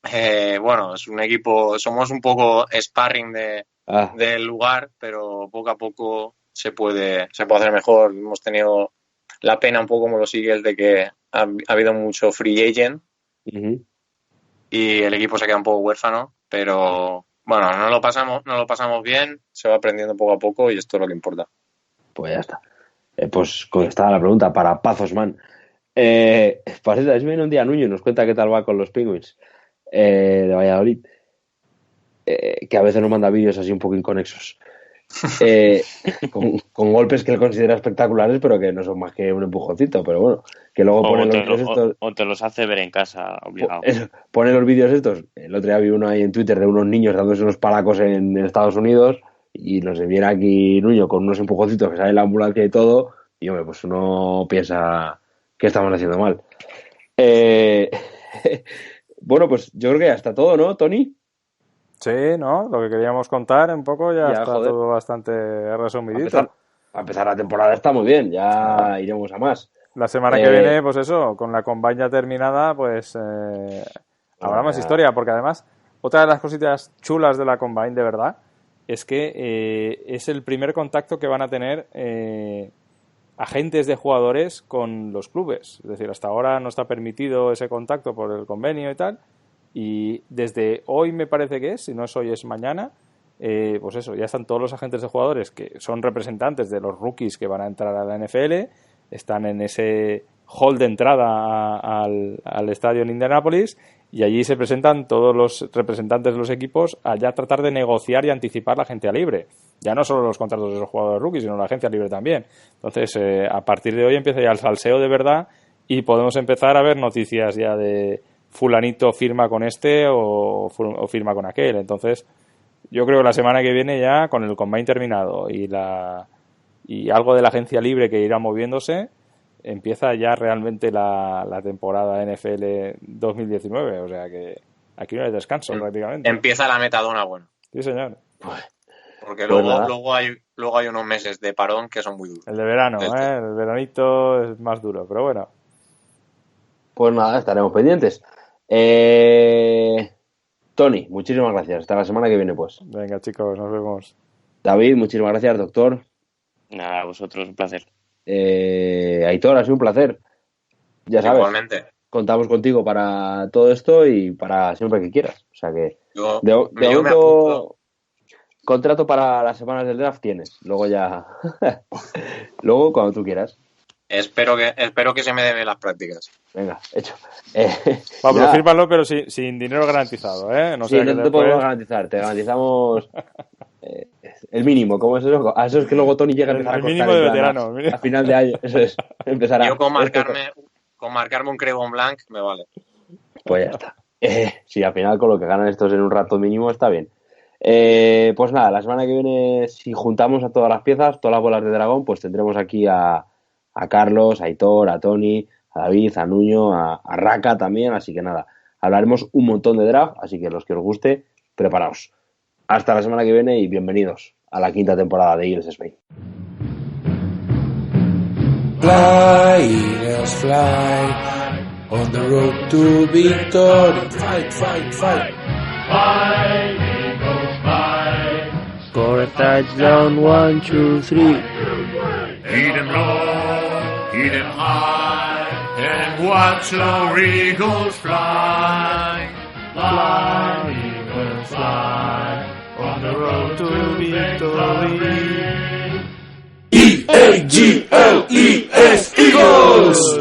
Es un equipo, somos un poco sparring del lugar, pero poco a poco se puede hacer mejor. Hemos tenido la pena un poco como los Eagles de que ha habido mucho free agent. Uh-huh. Y el equipo se queda un poco huérfano, pero Bueno, no lo pasamos bien, se va aprendiendo poco a poco y esto es lo que importa. Pues ya está. Pues contestada la pregunta para Pazosman. Paseta, es viene un día Nuño y nos cuenta qué tal va con los Penguins de Valladolid. Que a veces nos manda vídeos así un poco inconexos. Con golpes que él considera espectaculares, pero que no son más que un empujoncito. Pero bueno, que luego pone los vídeos estos. O te los hace ver en casa, obligado. Pone los vídeos estos. El otro día vi uno ahí en Twitter de unos niños dándose unos palacos en Estados Unidos. Y nos viene aquí Nuño con unos empujoncitos que sale la ambulancia y todo. Y hombre, pues uno piensa que estamos haciendo mal. Bueno, pues yo creo que ya está todo, ¿no, Tony? Sí, ¿no? Lo que queríamos contar un poco ya está todo bastante resumidito. A empezar la temporada está muy bien, ya iremos a más. La semana que viene, pues eso, con la Combine ya terminada, pues habrá más historia, porque además, otra de las cositas chulas de la Combine, de verdad, es que es el primer contacto que van a tener agentes de jugadores con los clubes. Es decir, hasta ahora no está permitido ese contacto por el convenio y tal. Y desde hoy me parece que es, si no es hoy es mañana, pues eso, ya están todos los agentes de jugadores que son representantes de los rookies que van a entrar a la NFL, están en ese hall de entrada al estadio en Indianápolis y allí se presentan todos los representantes de los equipos a ya tratar de negociar y anticipar la agencia libre. Ya no solo los contratos de los jugadores rookies, sino la agencia libre también. Entonces, a partir de hoy empieza ya el salseo de verdad y podemos empezar a ver noticias ya de fulanito firma con este o firma con aquel. Entonces, yo creo que la semana que viene ya, con el combine terminado y algo de la agencia libre que irá moviéndose, empieza ya realmente la temporada NFL 2019. O sea que aquí no hay descanso prácticamente. Empieza la metadona buena. Sí, señor. Porque luego hay unos meses de parón que son muy duros. El de verano, el veranito es más duro, pero bueno. Pues nada, estaremos pendientes. Tony, muchísimas gracias. Hasta la semana que viene, pues. Venga, chicos, nos vemos. David, muchísimas gracias, doctor. Nada, a vosotros, un placer. Aitor, ha sido un placer. Ya sabes. Igualmente. Contamos contigo para todo esto y para siempre que quieras. O sea que de momento contrato para las semanas del draft tienes. Luego ya luego cuando tú quieras. Espero que se me den las prácticas. Venga, hecho. Pablo, fírmalo, pero sin dinero garantizado, ¿eh? No te podemos garantizar. Te garantizamos el mínimo. ¿Cómo es eso? A eso es que luego Tony llega a empezar a costar. El mínimo de veterano. A final de año. Eso es. Empezará. Yo con marcarme un Crebon Blanc me vale. Pues ya está. Sí, al final con lo que ganan estos en un rato mínimo está bien. Pues nada, la semana que viene, si juntamos a todas las piezas, todas las bolas de dragón, pues tendremos aquí a Carlos, a Aitor, a Tony, a David, a Nuño, a Raka también, así que nada, hablaremos un montón de draft, así que los que os guste, preparaos. Hasta la semana que viene y bienvenidos a la quinta temporada de Eagles Spain. Fly, Eagles, fly, on the road to victory. Fight, fight, fight. Fly, Eagles, fly. Score a touchdown, 1, 2, 3. Hit 'em low, hit 'em high, and watch our eagles fly. Fly, eagles, fly, on the road to victory. E-A-G-L-E-S, Eagles!